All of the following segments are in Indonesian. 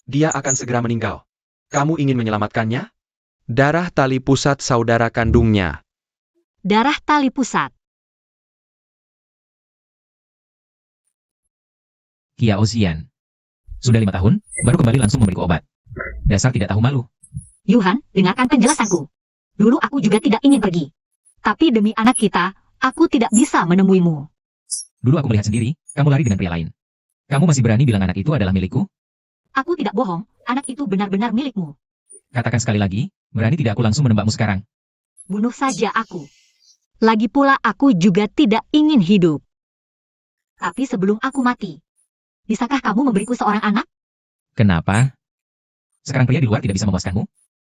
dia akan segera meninggal. Kamu ingin menyelamatkannya? Darah tali pusat saudara kandungnya. Darah tali pusat. Qiao Xian. Sudah 5 tahun, baru kembali langsung memberiku obat. Dasar tidak tahu malu. Yuhan, dengarkan penjelasanku. Dulu aku juga tidak ingin pergi. Tapi demi anak kita, aku tidak bisa menemuimu. Dulu aku melihat sendiri, kamu lari dengan pria lain. Kamu masih berani bilang anak itu adalah milikku? Aku tidak bohong, anak itu benar-benar milikmu. Katakan sekali lagi, berani tidak aku langsung menembakmu sekarang? Bunuh saja aku. Lagi pula aku juga tidak ingin hidup. Tapi sebelum aku mati, bisakah kamu memberiku seorang anak? Kenapa? Sekarang pria di luar tidak bisa memuaskanmu?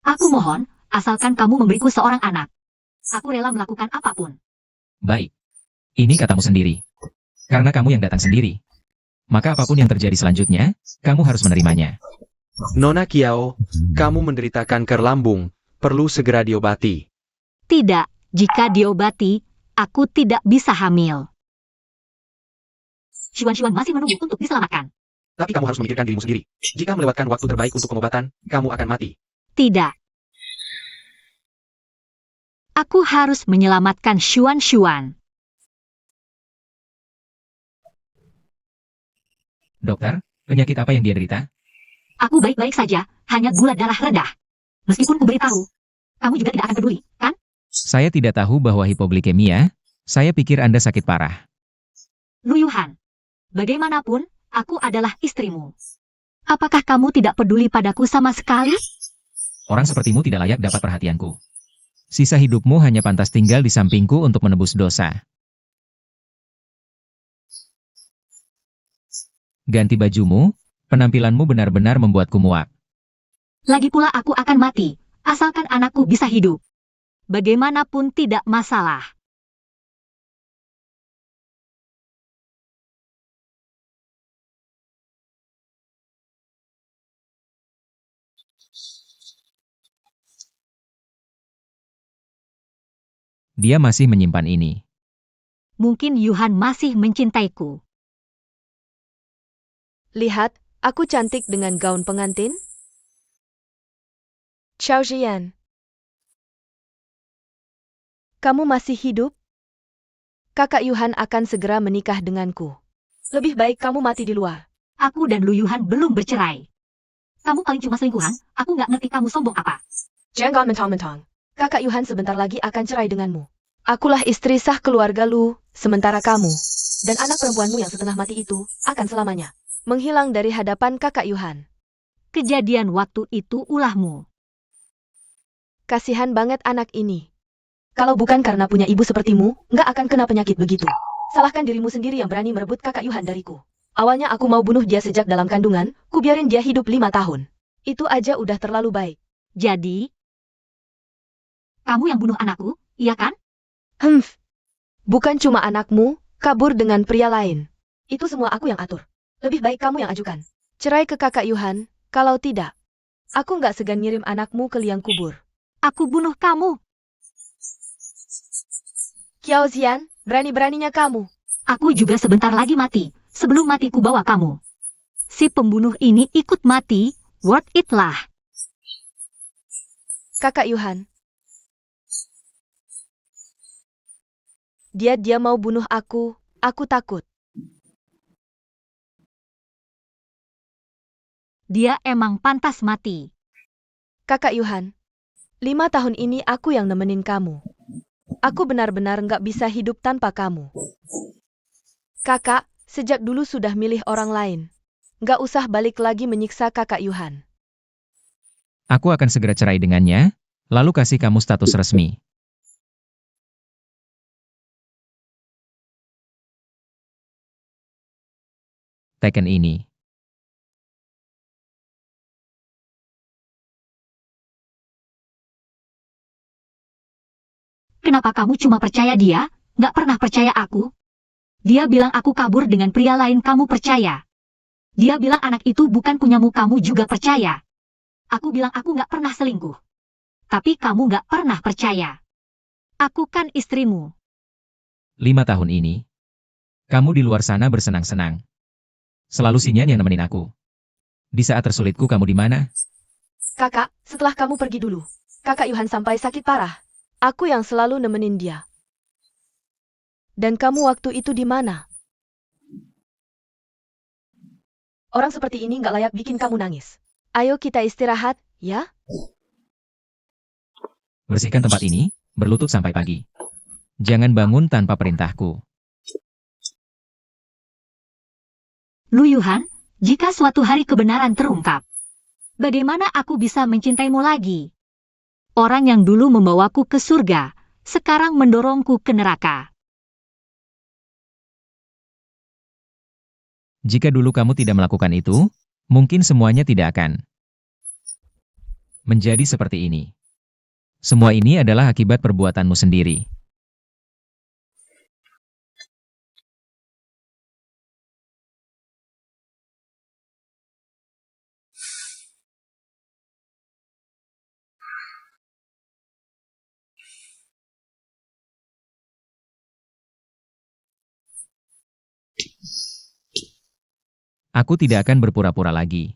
Aku mohon, asalkan kamu memberiku seorang anak. Aku rela melakukan apapun. Baik. Ini katamu sendiri. Karena kamu yang datang sendiri. Maka apapun yang terjadi selanjutnya, kamu harus menerimanya. Nona Qiao, kamu menderita kanker lambung, perlu segera diobati. Tidak, jika diobati, aku tidak bisa hamil. Xuan masih menunggu untuk diselamatkan. Tapi kamu harus memikirkan dirimu sendiri. Jika melewatkan waktu terbaik untuk pengobatan, kamu akan mati. Tidak. Aku harus menyelamatkan Xuan. Dokter, penyakit apa yang dia derita? Aku baik-baik saja, hanya gula darah rendah. Meskipun ku beritahu, kamu juga tidak akan peduli, kan? Saya tidak tahu bahwa hipoglikemia. Saya pikir Anda sakit parah. Lu Yuhan, bagaimanapun, aku adalah istrimu. Apakah kamu tidak peduli padaku sama sekali? Orang sepertimu tidak layak dapat perhatianku. Sisa hidupmu hanya pantas tinggal di sampingku untuk menebus dosa. Ganti bajumu, penampilanmu benar-benar membuatku muak. Lagi pula aku akan mati, asalkan anakku bisa hidup. Bagaimanapun tidak masalah. Dia masih menyimpan ini. Mungkin Yuhan masih mencintaiku. Lihat, aku cantik dengan gaun pengantin. Qiao Jian. Kamu masih hidup? Kakak Yuhan akan segera menikah denganku. Lebih baik kamu mati di luar. Aku dan Lu Yuhan belum bercerai. Kamu paling cuma selingkuhan, aku nggak ngerti kamu sombong apa. Jangan mentang-mentang. Kakak Yuhan sebentar lagi akan cerai denganmu. Akulah istri sah keluarga Lu, sementara kamu dan anak perempuanmu yang setengah mati itu akan selamanya menghilang dari hadapan kakak Yuhan. Kejadian waktu itu ulahmu. Kasihan banget anak ini. Kalau bukan karena punya ibu sepertimu, nggak akan kena penyakit begitu. Salahkan dirimu sendiri yang berani merebut kakak Yuhan dariku. Awalnya aku mau bunuh dia sejak dalam kandungan, ku biarin dia hidup 5 tahun. Itu aja udah terlalu baik. Jadi, kamu yang bunuh anakku, iya kan? Bukan cuma anakmu, kabur dengan pria lain. Itu semua aku yang atur. Lebih baik kamu yang ajukan cerai ke kakak Yuhan, kalau tidak, aku nggak segan ngirim anakmu ke liang kubur. Aku bunuh kamu. Qiao Xian, berani-beraninya kamu. Aku juga sebentar lagi mati. Sebelum mati ku bawa kamu. Si pembunuh ini ikut mati, worth it lah. Kakak Yuhan. Dia mau bunuh aku takut. Dia emang pantas mati. Kakak Yuhan, 5 tahun ini aku yang nemenin kamu. Aku benar-benar nggak bisa hidup tanpa kamu. Kakak, sejak dulu sudah milih orang lain. Nggak usah balik lagi menyiksa kakak Yuhan. Aku akan segera cerai dengannya, lalu kasih kamu status resmi. Teken ini. Kenapa kamu cuma percaya dia, nggak pernah percaya aku? Dia bilang aku kabur dengan pria lain, kamu percaya? Dia bilang anak itu bukan punyamu, kamu juga percaya? Aku bilang aku nggak pernah selingkuh. Tapi kamu nggak pernah percaya. Aku kan istrimu. 5 tahun ini, kamu di luar sana bersenang-senang. Selalu Xinyan yang nemenin aku. Di saat tersulitku kamu di mana? Kakak, setelah kamu pergi dulu, kakak Yuhan sampai sakit parah. Aku yang selalu nemenin dia. Dan kamu waktu itu di mana? Orang seperti ini nggak layak bikin kamu nangis. Ayo kita istirahat, ya? Bersihkan tempat ini, berlutut sampai pagi. Jangan bangun tanpa perintahku. Lu Yuhan, jika suatu hari kebenaran terungkap, bagaimana aku bisa mencintaimu lagi? Orang yang dulu membawaku ke surga, sekarang mendorongku ke neraka. Jika dulu kamu tidak melakukan itu, mungkin semuanya tidak akan menjadi seperti ini. Semua ini adalah akibat perbuatanmu sendiri. Aku tidak akan berpura-pura lagi.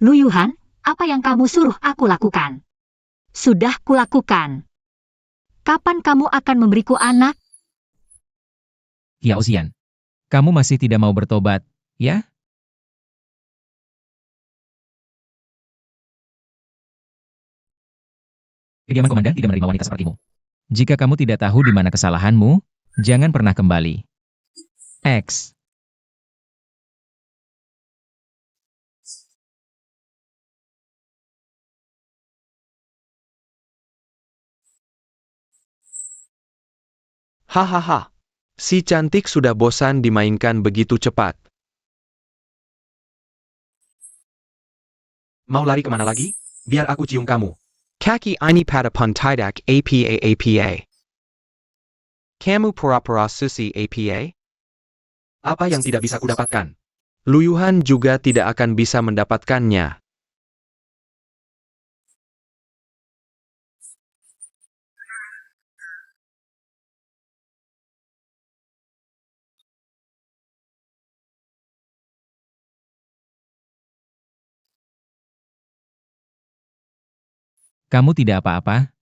Lu Yuhan, apa yang kamu suruh aku lakukan? Sudah kulakukan. Kapan kamu akan memberiku anak? Yao Xian, kamu masih tidak mau bertobat, ya? Kediaman komandan tidak menerima wanita sepertimu. Jika kamu tidak tahu di mana kesalahanmu, jangan pernah kembali. X. Hahaha. Si cantik sudah bosan dimainkan begitu cepat. Mau lari kemana lagi? Biar aku cium kamu. Kaki ini pada tidak apa. Kamu pura-pura susi apa? Apa yang tidak bisa kudapatkan? Lu Yuhan juga tidak akan bisa mendapatkannya. Kamu tidak apa-apa?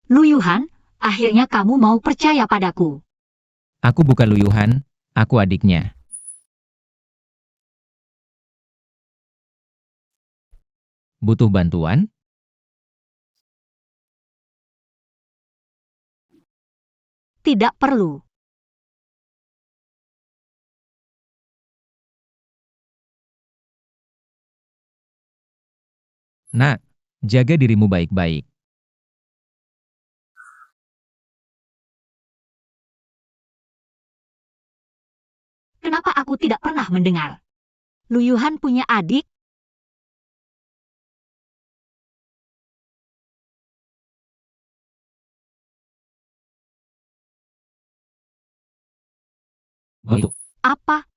Lu Yuhan, akhirnya kamu mau percaya padaku. Aku bukan Lu Yuhan, aku adiknya. Butuh bantuan? Tidak perlu. Nak, jaga dirimu baik-baik. Kenapa aku tidak pernah mendengar? Lu Yuhan punya adik? Begitu. Apa?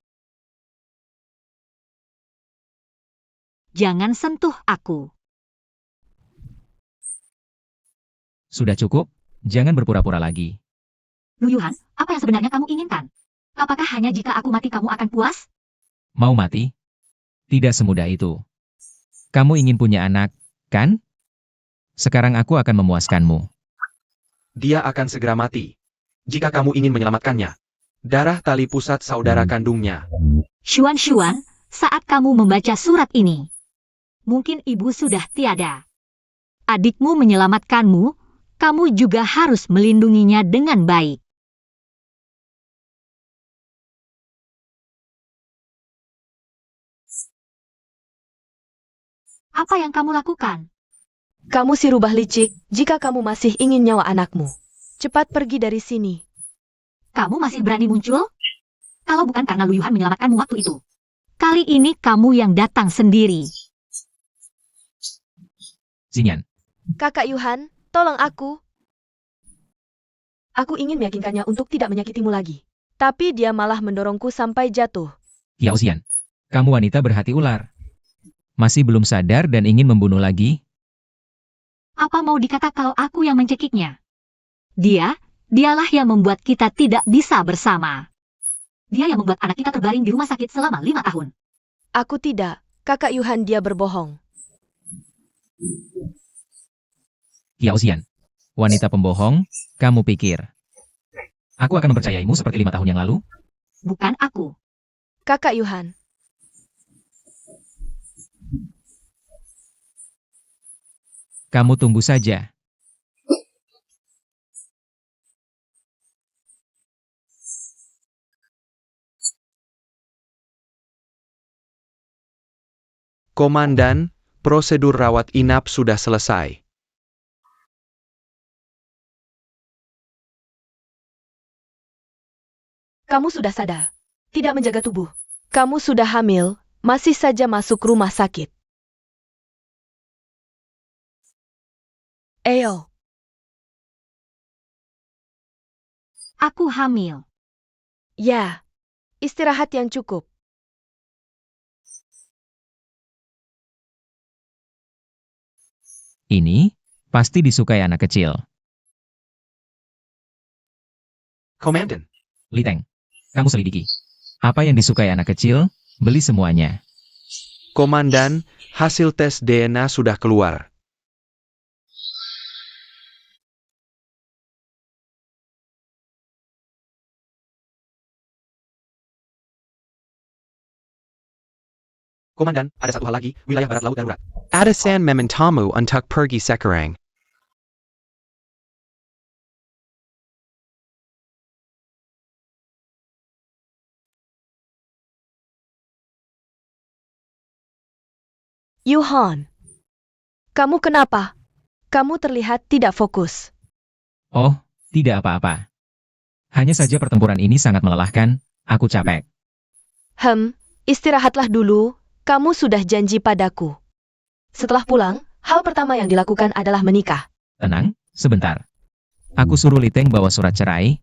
Jangan sentuh aku. Sudah cukup, jangan berpura-pura lagi. Lu Yuhan, apa yang sebenarnya kamu inginkan? Apakah hanya jika aku mati kamu akan puas? Mau mati? Tidak semudah itu. Kamu ingin punya anak, kan? Sekarang aku akan memuaskanmu. Dia akan segera mati. Jika kamu ingin menyelamatkannya. Darah tali pusat saudara kandungnya. Xuan, saat kamu membaca surat ini, mungkin ibu sudah tiada. Adikmu menyelamatkanmu, kamu juga harus melindunginya dengan baik. Apa yang kamu lakukan? Kamu si rubah licik, jika kamu masih ingin nyawa anakmu. Cepat pergi dari sini. Kamu masih berani muncul? Kalau bukan karena Lu Yuhan menyelamatkanmu waktu itu. Kali ini kamu yang datang sendiri. Xinyan, Kakak Yuhan, tolong aku. Aku ingin meyakinkannya untuk tidak menyakitimu lagi. Tapi dia malah mendorongku sampai jatuh. Yao Xian, kamu wanita berhati ular. Masih belum sadar dan ingin membunuh lagi? Apa mau dikata kalau aku yang mencekiknya? Dialah yang membuat kita tidak bisa bersama. Dia yang membuat anak kita terbaring di rumah sakit selama 5 tahun. Aku tidak. Kakak Yuhan, dia berbohong. Yao Xian. Wanita pembohong, kamu pikir. Aku akan mempercayaimu seperti 5 tahun yang lalu? Bukan aku. Kakak Yuhan. Kamu tunggu saja. Komandan, prosedur rawat inap sudah selesai. Kamu sudah sadar. Tidak menjaga tubuh. Kamu sudah hamil, masih saja masuk rumah sakit. Ayo, Aku hamil. ya. Istirahat yang cukup. Ini pasti disukai anak kecil. Komandan, Li Teng, kamu selidiki. Apa yang disukai anak kecil, beli semuanya. Komandan, hasil tes DNA sudah keluar. Komandan, ada satu hal lagi, wilayah barat laut darurat. Adasan mementamu untuk pergi sekarang. Yuhan. Kamu kenapa? Kamu terlihat tidak fokus. Oh, tidak apa-apa. Hanya saja pertempuran ini sangat melelahkan, aku capek. Istirahatlah dulu, kamu sudah janji padaku. Setelah pulang, hal pertama yang dilakukan adalah menikah. Tenang, sebentar. Aku suruh Li Teng bawa surat cerai.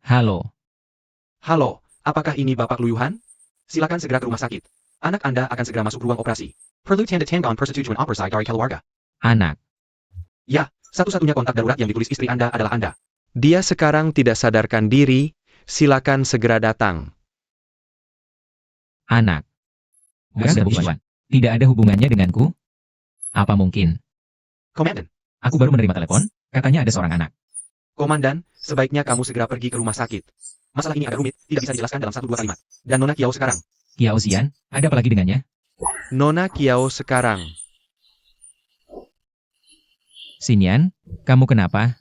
Halo, Halo, apakah ini Bapak Luyuhan? Silakan segera ke rumah sakit. Anak Anda akan segera masuk ruang operasi. Perlu tanda tangan persetujuan operasi dari keluarga. anak. Ya, satu-satunya kontak darurat yang ditulis istri Anda adalah Anda. Dia sekarang tidak sadarkan diri, silakan segera datang. Anak. Gak ada hubungan. Tidak ada hubungannya denganku? Apa mungkin? Komandan, Aku baru menerima telepon, katanya ada seorang anak. Komandan, sebaiknya kamu segera pergi ke rumah sakit. Masalah ini agak rumit, tidak bisa dijelaskan dalam 1-2 kalimat. Dan Nona Kiao sekarang. Yao Xian, ada apa lagi dengannya? Nona Kiao sekarang. Xinyan, kamu kenapa?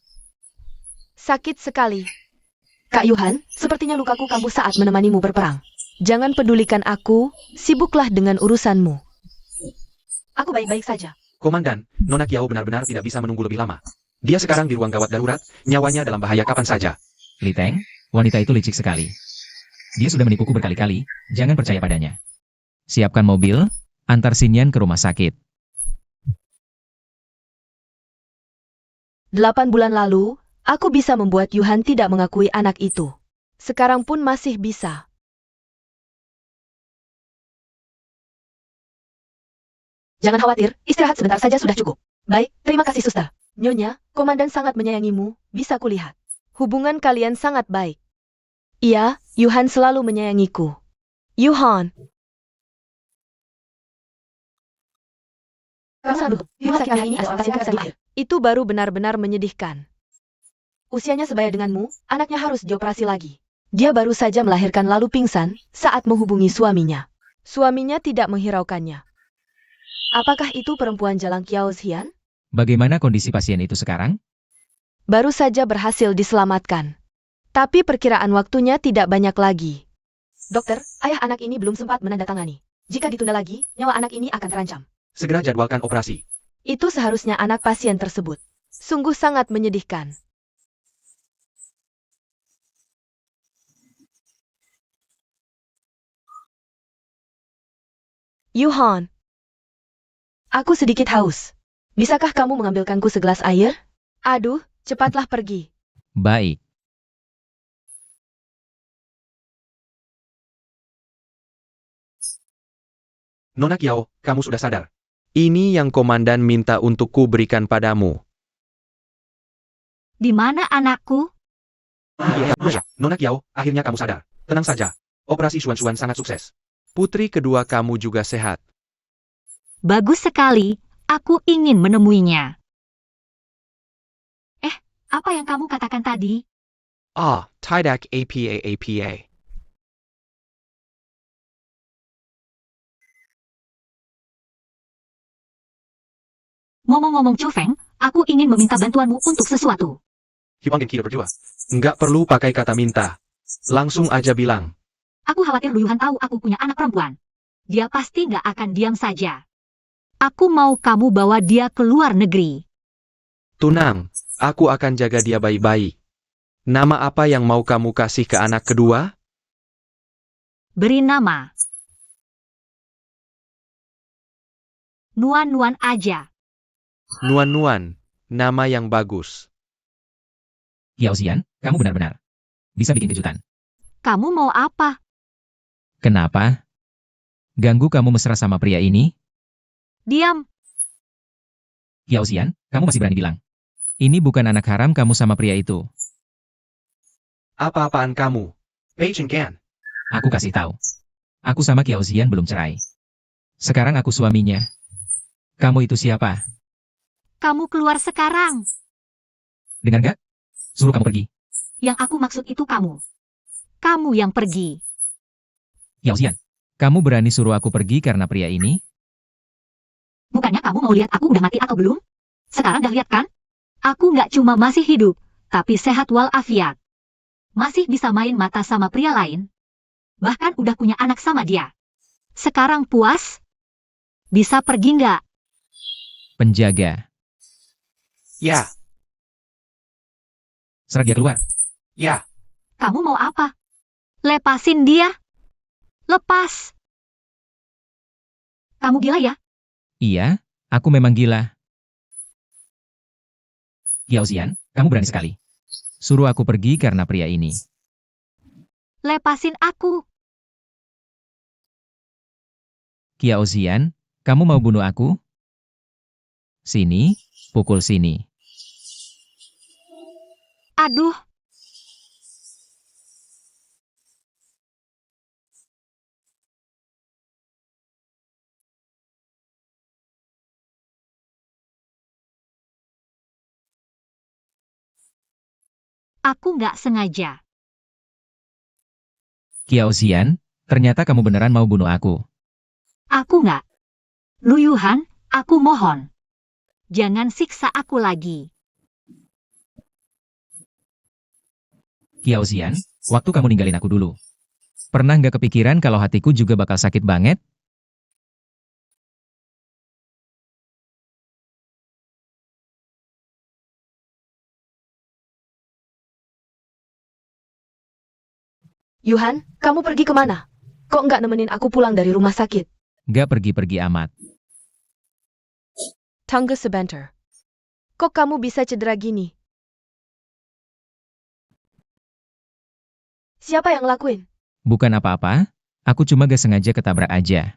Sakit sekali. Kak Yuhan, sepertinya lukaku kambuh saat menemanimu berperang. Jangan pedulikan aku, sibuklah dengan urusanmu. Aku baik-baik saja. Komandan, Nona Kiao benar-benar tidak bisa menunggu lebih lama. Dia sekarang di ruang gawat darurat, nyawanya dalam bahaya kapan saja. Li Teng, wanita itu licik sekali. Dia sudah menipuku berkali-kali, jangan percaya padanya. Siapkan mobil, antar Xinyan ke rumah sakit. 8 bulan lalu, aku bisa membuat Yuhan tidak mengakui anak itu. Sekarang pun masih bisa. Jangan khawatir, istirahat sebentar saja sudah cukup. Baik, terima kasih suster. Nyonya, komandan sangat menyayangimu, bisa kulihat. Hubungan kalian sangat baik. Iya, Yuhan selalu menyayangiku. Yuhan. Kamu di rumah sakit hari ini ada seorang pasien kanker gigi. Itu baru benar-benar menyedihkan. Usianya sebaya denganmu, anaknya harus dioperasi lagi. Dia baru saja melahirkan lalu pingsan saat menghubungi suaminya. Suaminya tidak menghiraukannya. Apakah itu perempuan Jalang Kiao Xian? Bagaimana kondisi pasien itu sekarang? Baru saja berhasil diselamatkan. Tapi perkiraan waktunya tidak banyak lagi. Dokter, ayah anak ini belum sempat menandatangani. Jika ditunda lagi, nyawa anak ini akan terancam. Segera jadwalkan operasi. Itu seharusnya anak pasien tersebut. Sungguh sangat menyedihkan. Yuhan. Aku sedikit haus. Bisakah kamu mengambilkanku segelas air? Aduh, cepatlah pergi. Baik. Nona Kiao, kamu sudah sadar. Ini yang komandan minta untukku berikan padamu. Di mana anakku? Iya, Nona Kiao, akhirnya kamu sadar. Tenang saja. Operasi Xuan-Xuan sangat sukses. Putri kedua kamu juga sehat. Bagus sekali, aku ingin menemuinya. Apa yang kamu katakan tadi? Tidak APA. Ngomong-ngomong Chu Feng, aku ingin meminta bantuanmu untuk sesuatu. Hipang Genki berdua. Nggak perlu pakai kata minta. Langsung aja bilang. Aku khawatir Lu Yuhan tahu aku punya anak perempuan. Dia pasti nggak akan diam saja. Aku mau kamu bawa dia ke luar negeri. Tunang, aku akan jaga dia baik-baik. Nama apa yang mau kamu kasih ke anak kedua? Beri nama. Nuan-Nuan aja. Nuan-Nuan, nama yang bagus. Kiao Xian, kamu benar-benar bisa bikin kejutan. Kamu mau apa? Kenapa? Ganggu kamu mesra sama pria ini? Diam. Kiao Xian, kamu masih berani bilang. Ini bukan anak haram kamu sama pria itu. Apa-apaan kamu? Pei Chengkan. Aku kasih tahu. Aku sama Kiao Xian belum cerai. Sekarang aku suaminya. Kamu itu siapa? Kamu keluar sekarang. Dengar gak? Suruh kamu pergi. Yang aku maksud itu kamu. Kamu yang pergi. Kiao Xian, kamu berani suruh aku pergi karena pria ini? Bukannya kamu mau lihat aku udah mati atau belum? Sekarang dah lihat kan? Aku nggak cuma masih hidup, tapi sehat walafiat. Masih bisa main mata sama pria lain. Bahkan udah punya anak sama dia. Sekarang puas? Bisa pergi nggak? Penjaga. Ya, Serah dia keluar. ya. Kamu mau apa? Lepasin dia. Lepas. Kamu gila ya? Iya, aku memang gila. Kiao Xian, kamu berani sekali. Suruh aku pergi karena pria ini. Lepasin aku. Kiao Xian, kamu mau bunuh aku? Sini, pukul sini. Aduh. Aku nggak sengaja. Kiao Xian, ternyata kamu beneran mau bunuh aku. Aku nggak. Lu Yuhan, aku mohon. Jangan siksa aku lagi. Kiao Xian, waktu kamu ninggalin aku dulu. Pernah nggak kepikiran kalau hatiku juga bakal sakit banget? Yuhan, kamu pergi kemana? Kok nggak nemenin aku pulang dari rumah sakit? Nggak pergi-pergi amat. Tunggu sebentar. Kok kamu bisa cedera gini? Siapa yang lakuin? Bukan apa-apa, aku cuma gak sengaja ketabrak aja.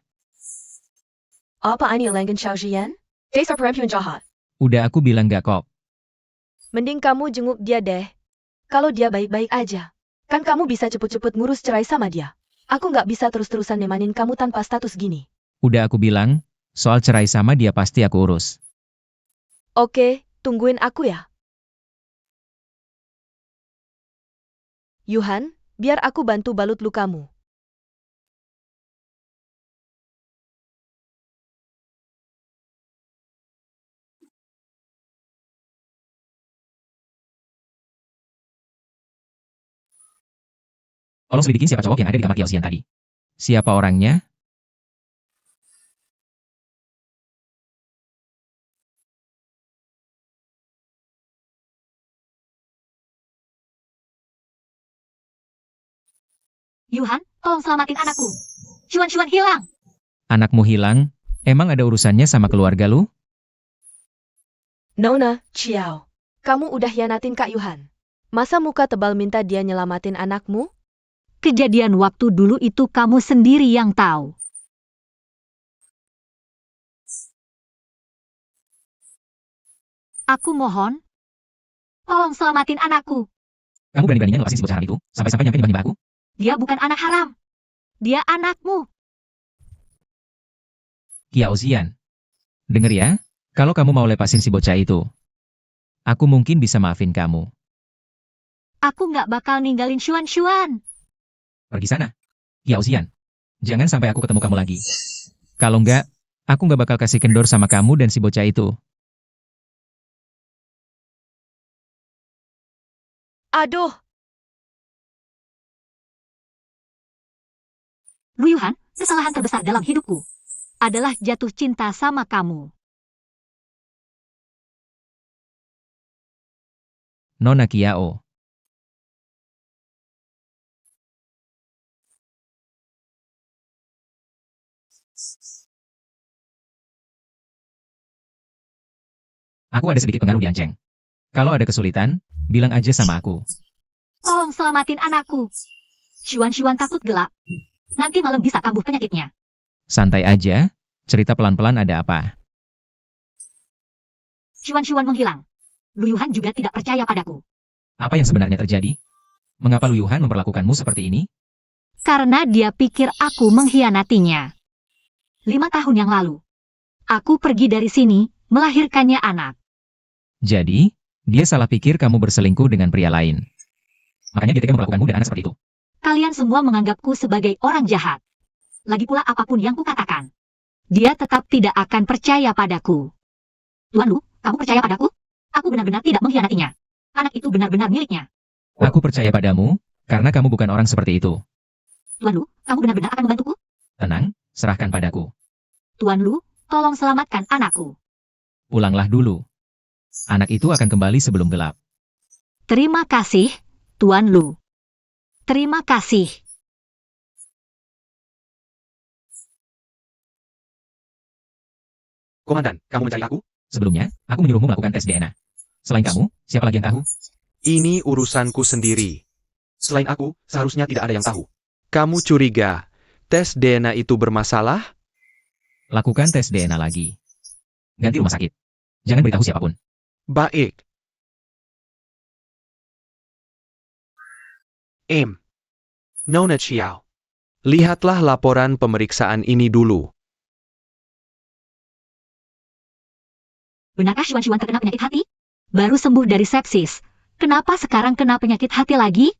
Apa ini Langan Xiaoxian? Dasar perempuan jahat. Udah aku bilang gak kok. Mending kamu jenguk dia deh. Kalau dia baik-baik aja. Kan kamu bisa cepet-cepet ngurus cerai sama dia. Aku nggak bisa terus-terusan nemanin kamu tanpa status gini. Udah aku bilang, soal cerai sama dia pasti aku urus. Oke, tungguin aku ya. Yuhan, biar aku bantu balut lukamu. Tolong selidikin siapa cowok yang ada di kamar Kiao Xian tadi. Siapa orangnya? Yuhan, tolong selamatin anakku. Cuan-cuan hilang. Anakmu hilang? Emang ada urusannya sama keluarga lu? Nona, Chiao. Kamu udah hianatin Kak Yuhan. Masa muka tebal minta dia nyelamatin anakmu? Kejadian waktu dulu itu kamu sendiri yang tahu. Aku mohon. Tolong selamatin anakku. Kamu berani-beraninya lepasin si bocah haram itu, sampai-sampai nyampe nyembah aku? Dia bukan anak haram. Dia anakmu. Kiao Xian. Dengar ya, kalau kamu mau lepasin si bocah itu, aku mungkin bisa maafin kamu. Aku nggak bakal ninggalin Xuan. Pergi sana. Kiao Xian. Jangan sampai aku ketemu kamu lagi. Kalau enggak, aku nggak bakal kasih kendor sama kamu dan si bocah itu. Aduh, Lu Yuhan, kesalahan terbesar dalam hidupku adalah jatuh cinta sama kamu. Nona Kiao. Aku ada sedikit pengaruh di Anceng. Kalau ada kesulitan, bilang aja sama aku. Tolong selamatin anakku. Xuan takut gelap. Nanti malam bisa kambuh penyakitnya. Santai aja, cerita pelan-pelan ada apa. Xuan menghilang. Lu Yuhan juga tidak percaya padaku. Apa yang sebenarnya terjadi? Mengapa Lu Yuhan memperlakukanmu seperti ini? Karena dia pikir aku mengkhianatinya. 5 tahun yang lalu, aku pergi dari sini, melahirkannya anak. Jadi, dia salah pikir kamu berselingkuh dengan pria lain. Makanya dia tega memperlakukanmu dan anak seperti itu. Kalian semua menganggapku sebagai orang jahat. Lagi pula apapun yang kukatakan, dia tetap tidak akan percaya padaku. Tuan Lu, kamu percaya padaku? Aku benar-benar tidak mengkhianatinya. Anak itu benar-benar miliknya. Aku percaya padamu, karena kamu bukan orang seperti itu. Tuan Lu, kamu benar-benar akan membantuku? Tenang, serahkan padaku. Tuan Lu, tolong selamatkan anakku. Pulanglah dulu. Anak itu akan kembali sebelum gelap. Terima kasih, Tuan Lu. Terima kasih. Komandan, kamu mencari aku? Sebelumnya, aku menyuruhmu melakukan tes DNA. Selain kamu, siapa lagi yang tahu? Ini urusanku sendiri. Selain aku, seharusnya tidak ada yang tahu. Kamu curiga, tes DNA itu bermasalah? Lakukan tes DNA lagi. Ganti rumah sakit. Jangan beritahu siapapun. Baik. Nona Chiao. Lihatlah laporan pemeriksaan ini dulu. Benarkah Xuan terkena penyakit hati? Baru sembuh dari sepsis. Kenapa sekarang kena penyakit hati lagi?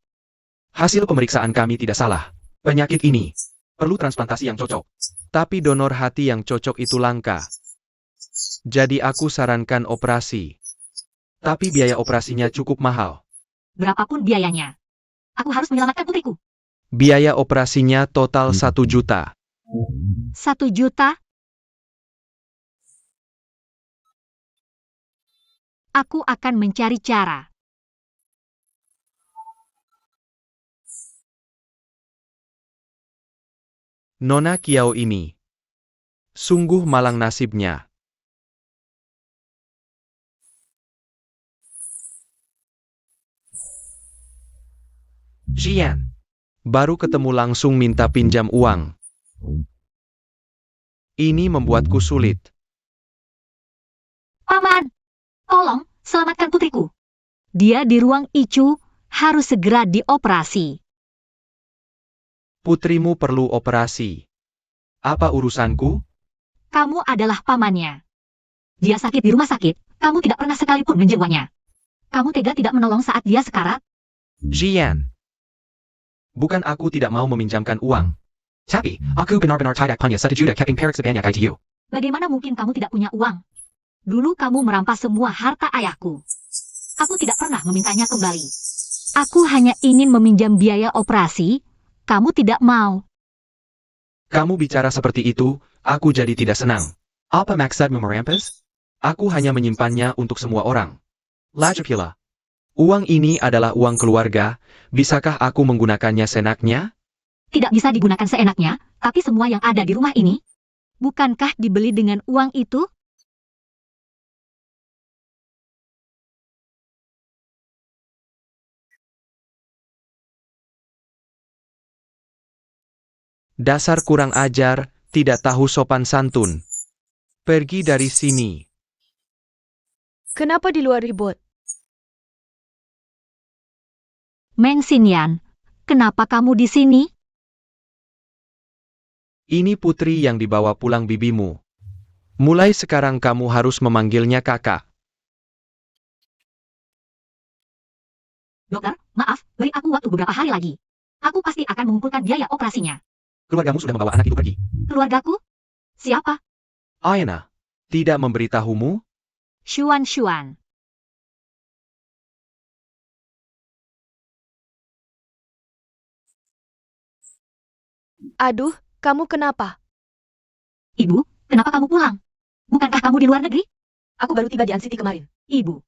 Hasil pemeriksaan kami tidak salah. Penyakit ini perlu transplantasi yang cocok. Tapi donor hati yang cocok itu langka. Jadi aku sarankan operasi. Tapi biaya operasinya cukup mahal. Berapapun biayanya. Aku harus menyelamatkan putriku. Biaya operasinya total 1 juta. 1 juta? Aku akan mencari cara. Nona Kiao ini sungguh malang nasibnya. Xian, baru ketemu langsung minta pinjam uang. Ini membuatku sulit. Paman, tolong selamatkan putriku. Dia di ruang ICU, harus segera dioperasi. Putrimu perlu operasi. Apa urusanku? Kamu adalah pamannya. Dia sakit di rumah sakit, kamu tidak pernah sekalipun menjenguknya. Kamu tega tidak menolong saat dia sekarat? Xian, bukan aku tidak mau meminjamkan uang. Tapi, aku benar-benar tidak punya 1 juta keping perak sebanyak itu. Bagaimana mungkin kamu tidak punya uang? Dulu kamu merampas semua harta ayahku. Aku tidak pernah memintanya kembali. Aku hanya ingin meminjam biaya operasi, kamu tidak mau. Kamu bicara seperti itu, aku jadi tidak senang. Apa maksudmu merampas? Aku hanya menyimpannya untuk semua orang. Lagipula, uang ini adalah uang keluarga, bisakah aku menggunakannya senaknya? Tidak bisa digunakan seenaknya, tapi semua yang ada di rumah ini, bukankah dibeli dengan uang itu? Dasar kurang ajar, tidak tahu sopan santun. Pergi dari sini. Kenapa di luar ribut? Meng Xinyan, kenapa kamu di sini? Ini putri yang dibawa pulang bibimu. Mulai sekarang kamu harus memanggilnya kakak. Dokter, maaf, beri aku waktu beberapa hari lagi. Aku pasti akan mengumpulkan biaya operasinya. Keluargamu sudah membawa anak itu pergi. Keluargaku? Siapa? Aina, tidak memberitahumu? Xuan Xuan. Aduh, kamu kenapa? Ibu, kenapa kamu pulang? Bukankah kamu di luar negeri? Aku baru tiba di Ansiti kemarin. Ibu,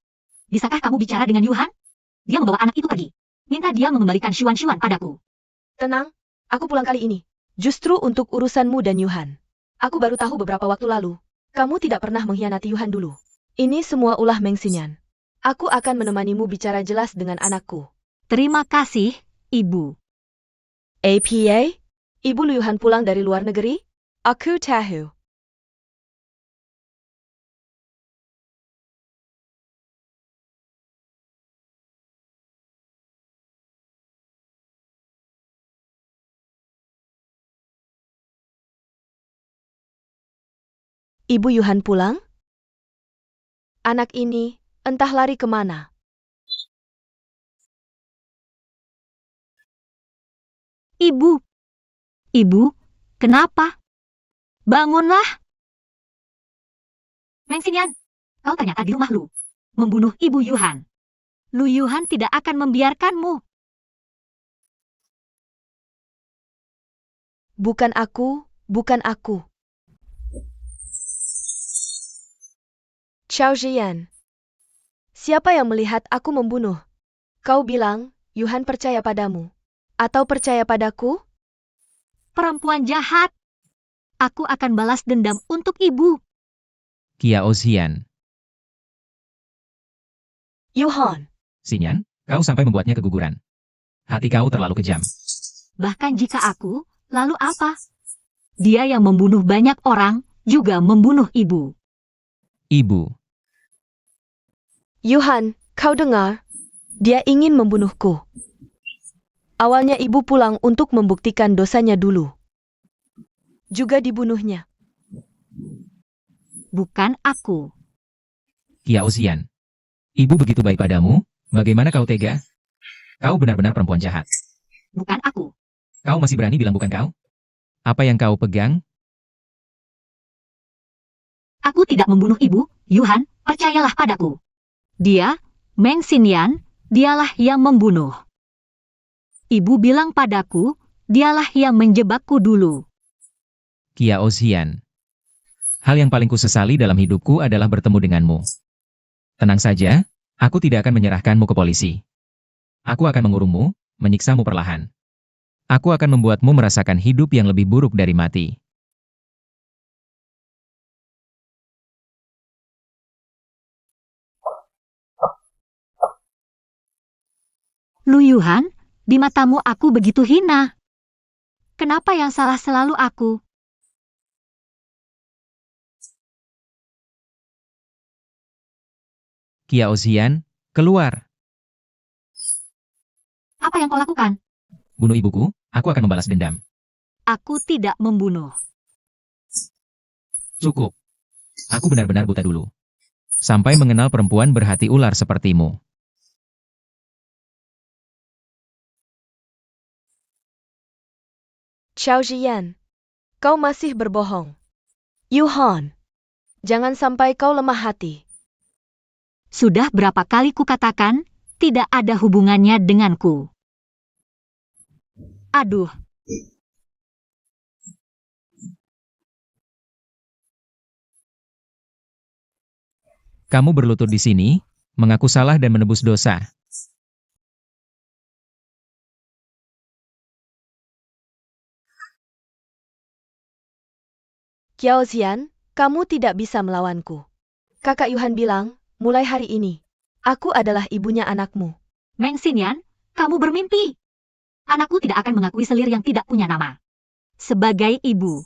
bisakah kamu bicara dengan Yuhan? Dia membawa anak itu pergi. Minta dia mengembalikan Xuan Xuan padaku. Tenang, aku pulang kali ini. Justru untuk urusanmu dan Yuhan. Aku baru tahu beberapa waktu lalu. Kamu tidak pernah mengkhianati Yuhan dulu. Ini semua ulah Meng Xinyan. Aku akan menemanimu bicara jelas dengan anakku. Terima kasih, Ibu. APA? Ibu Lu Yuhan pulang dari luar negeri? Aku tahu. Ibu Yuhan pulang? Anak ini entah lari kemana. Ibu. Ibu, kenapa? Bangunlah. Meng Xinyan, kau ternyata di rumah Lu. Membunuh Ibu Yuhan. Lu Yuhan tidak akan membiarkanmu. Bukan aku, bukan aku. Xiao Jian. Siapa yang melihat aku membunuh? Kau bilang, Yuhan percaya padamu. Atau percaya padaku? Perempuan jahat. Aku akan balas dendam untuk ibu. Kiao Xian. Yuhan. Xinyan, kau sampai membuatnya keguguran. Hati kau terlalu kejam. Bahkan jika aku, lalu apa? Dia yang membunuh banyak orang, juga membunuh ibu. Ibu. Yuhan, kau dengar? Dia ingin membunuhku. Awalnya ibu pulang untuk membuktikan dosanya dulu. Juga dibunuhnya. Bukan aku. Kiao Xian. Ibu begitu baik padamu, bagaimana kau tega? Kau benar-benar perempuan jahat. Bukan aku. Kau masih berani bilang bukan kau? Apa yang kau pegang? Aku tidak membunuh ibu, Yuhan, percayalah padaku. Dia, Meng Xinyan, dialah yang membunuh. Ibu bilang padaku, dialah yang menjebakku dulu. Kiao Xian. Hal yang paling kusesali dalam hidupku adalah bertemu denganmu. Tenang saja, aku tidak akan menyerahkanmu ke polisi. Aku akan mengurungmu, menyiksamu perlahan. Aku akan membuatmu merasakan hidup yang lebih buruk dari mati. Lu Yuhan, di matamu aku begitu hina. Kenapa yang salah selalu aku? Kiao Xian, keluar. Apa yang kau lakukan? Bunuh ibuku, aku akan membalas dendam. Aku tidak membunuh. Cukup. Aku benar-benar buta dulu. Sampai mengenal perempuan berhati ular sepertimu. Xiao Jian. Kau masih berbohong. Yuhan. Jangan sampai kau lemah hati. Sudah berapa kali kukatakan, tidak ada hubungannya denganku. Aduh. Kamu berlutut di sini, mengaku salah dan menebus dosa. Kiao Xian, kamu tidak bisa melawanku. Kakak Yuhan bilang, mulai hari ini, aku adalah ibunya anakmu. Meng Xinyan, kamu bermimpi. Anakku tidak akan mengakui selir yang tidak punya nama. Sebagai ibu.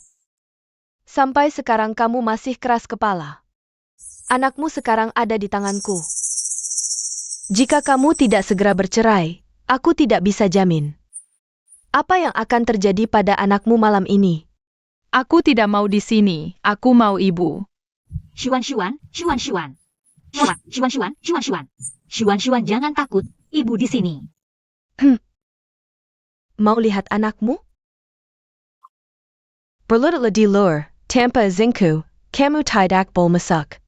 Sampai sekarang kamu masih keras kepala. Anakmu sekarang ada di tanganku. Jika kamu tidak segera bercerai, aku tidak bisa jamin. Apa yang akan terjadi pada anakmu malam ini? Aku tidak mau di sini. Aku mau ibu. Xuan, Xuan, Xuan, Xuan. Xuan, Xuan, Xuan, Xuan, Xuan. Xuan, Xuan, jangan takut. Ibu di sini. Mau lihat anakmu? Berlututlah di luar, tanpa izinku, kamu tidak boleh masuk.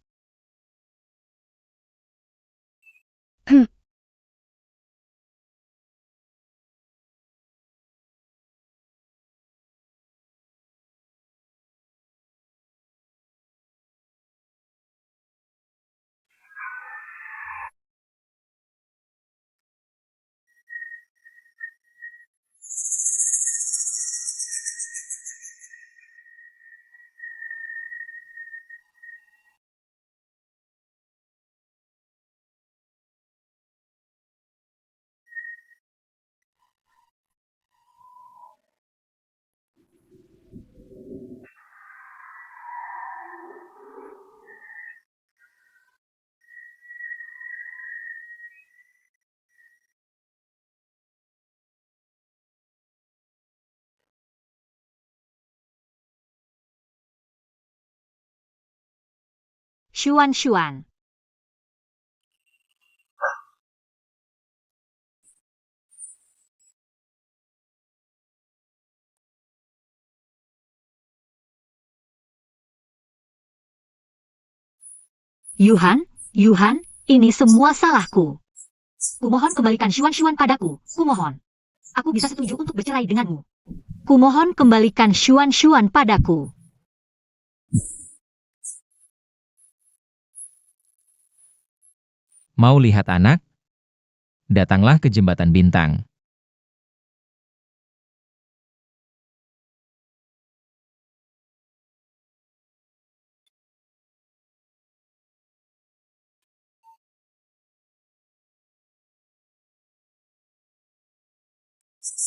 Xuan, Xuan. Yuhan, Yuhan, ini semua salahku. Kumohon kembalikan Xuan Xuan padaku, kumohon. Aku bisa setuju untuk bercerai denganmu. Kumohon kembalikan Xuan Xuan padaku. Mau lihat anak? Datanglah ke Jembatan Bintang.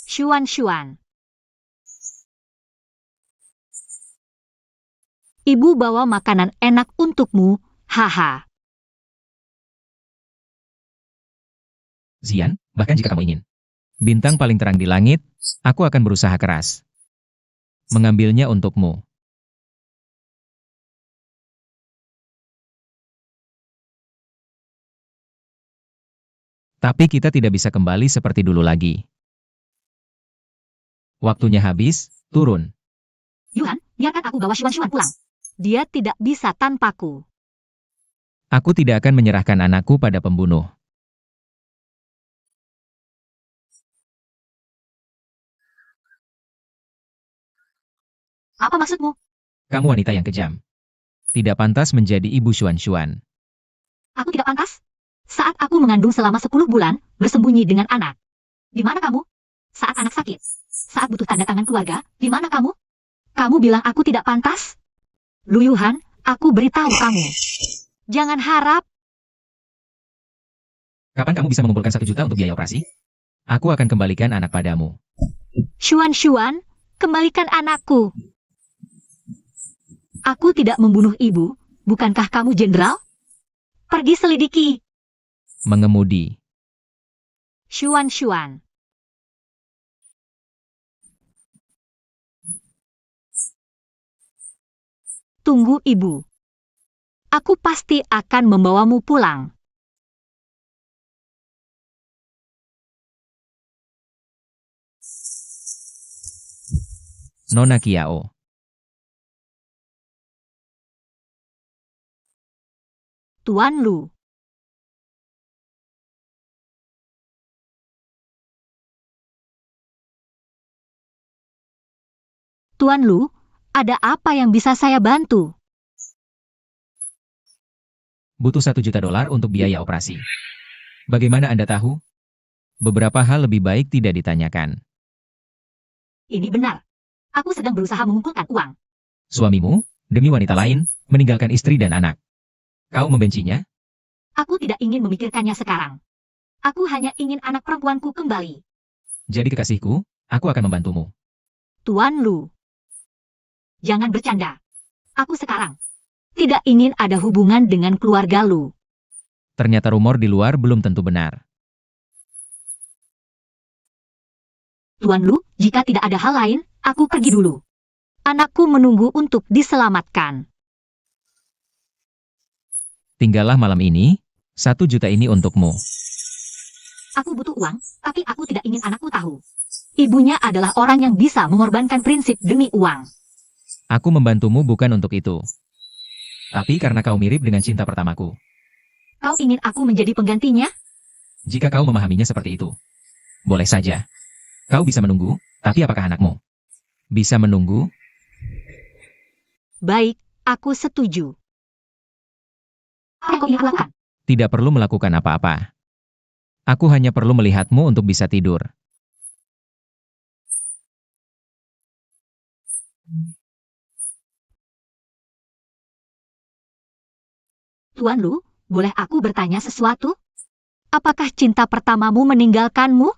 Xuan Xuan. Ibu bawa makanan enak untukmu, haha. Zian, bahkan jika kamu ingin. Bintang paling terang di langit, aku akan berusaha keras. Mengambilnya untukmu. Tapi kita tidak bisa kembali seperti dulu lagi. Waktunya habis, turun. Yuhan, biarkan aku bawa Xuan Xuan pulang. Dia tidak bisa tanpaku. Aku tidak akan menyerahkan anakku pada pembunuh. Apa maksudmu? Kamu wanita yang kejam. Tidak pantas menjadi ibu Xuan Xuan. Aku tidak pantas? Saat aku mengandung selama 10 bulan, bersembunyi dengan anak. Di mana kamu? Saat anak sakit. Saat butuh tanda tangan keluarga, di mana kamu? Kamu bilang aku tidak pantas? Lu Yuhan, aku beritahu kamu. Jangan harap. Kapan kamu bisa mengumpulkan 1 juta untuk biaya operasi? Aku akan kembalikan anak padamu. Xuan Xuan, kembalikan anakku. Aku tidak membunuh ibu, bukankah kamu jenderal? Pergi selidiki. Mengemudi. Xuan Xuan. Tunggu ibu. Aku pasti akan membawamu pulang. Nona Kiao. Tuan Lu. Tuan Lu, ada apa yang bisa saya bantu? Butuh 1 juta dolar untuk biaya operasi. Bagaimana Anda tahu? Beberapa hal lebih baik tidak ditanyakan. Ini benar. Aku sedang berusaha mengumpulkan uang. Suamimu, demi wanita lain, meninggalkan istri dan anak. Kau membencinya? Aku tidak ingin memikirkannya sekarang. Aku hanya ingin anak perempuanku kembali. Jadi kekasihku, aku akan membantumu. Tuan Lu. Jangan bercanda. Aku sekarang tidak ingin ada hubungan dengan keluarga Lu. Ternyata rumor di luar belum tentu benar. Tuan Lu, jika tidak ada hal lain, aku pergi dulu. Anakku menunggu untuk diselamatkan. Tinggallah malam ini, 1 juta ini untukmu. Aku butuh uang, tapi aku tidak ingin anakku tahu. Ibunya adalah orang yang bisa mengorbankan prinsip demi uang. Aku membantumu bukan untuk itu. Tapi karena kau mirip dengan cinta pertamaku. Kau ingin aku menjadi penggantinya? Jika kau memahaminya seperti itu. Boleh saja. Kau bisa menunggu, tapi apakah anakmu bisa menunggu? Baik, aku setuju. Apa yang kau ingin lakukan? Tidak perlu melakukan apa-apa. Aku hanya perlu melihatmu untuk bisa tidur. Tuan Lu, boleh aku bertanya sesuatu? Apakah cinta pertamamu meninggalkanmu?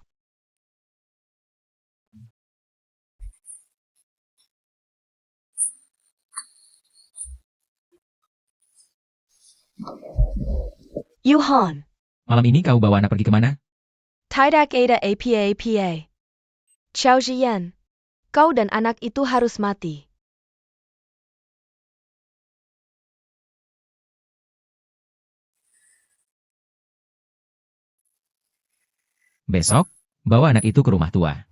Yuhan, Malam ini kau bawa anak pergi kemana? Tidak ada apa-apa. Xiao Ziyan, kau dan anak itu harus mati. Besok, bawa anak itu ke rumah tua.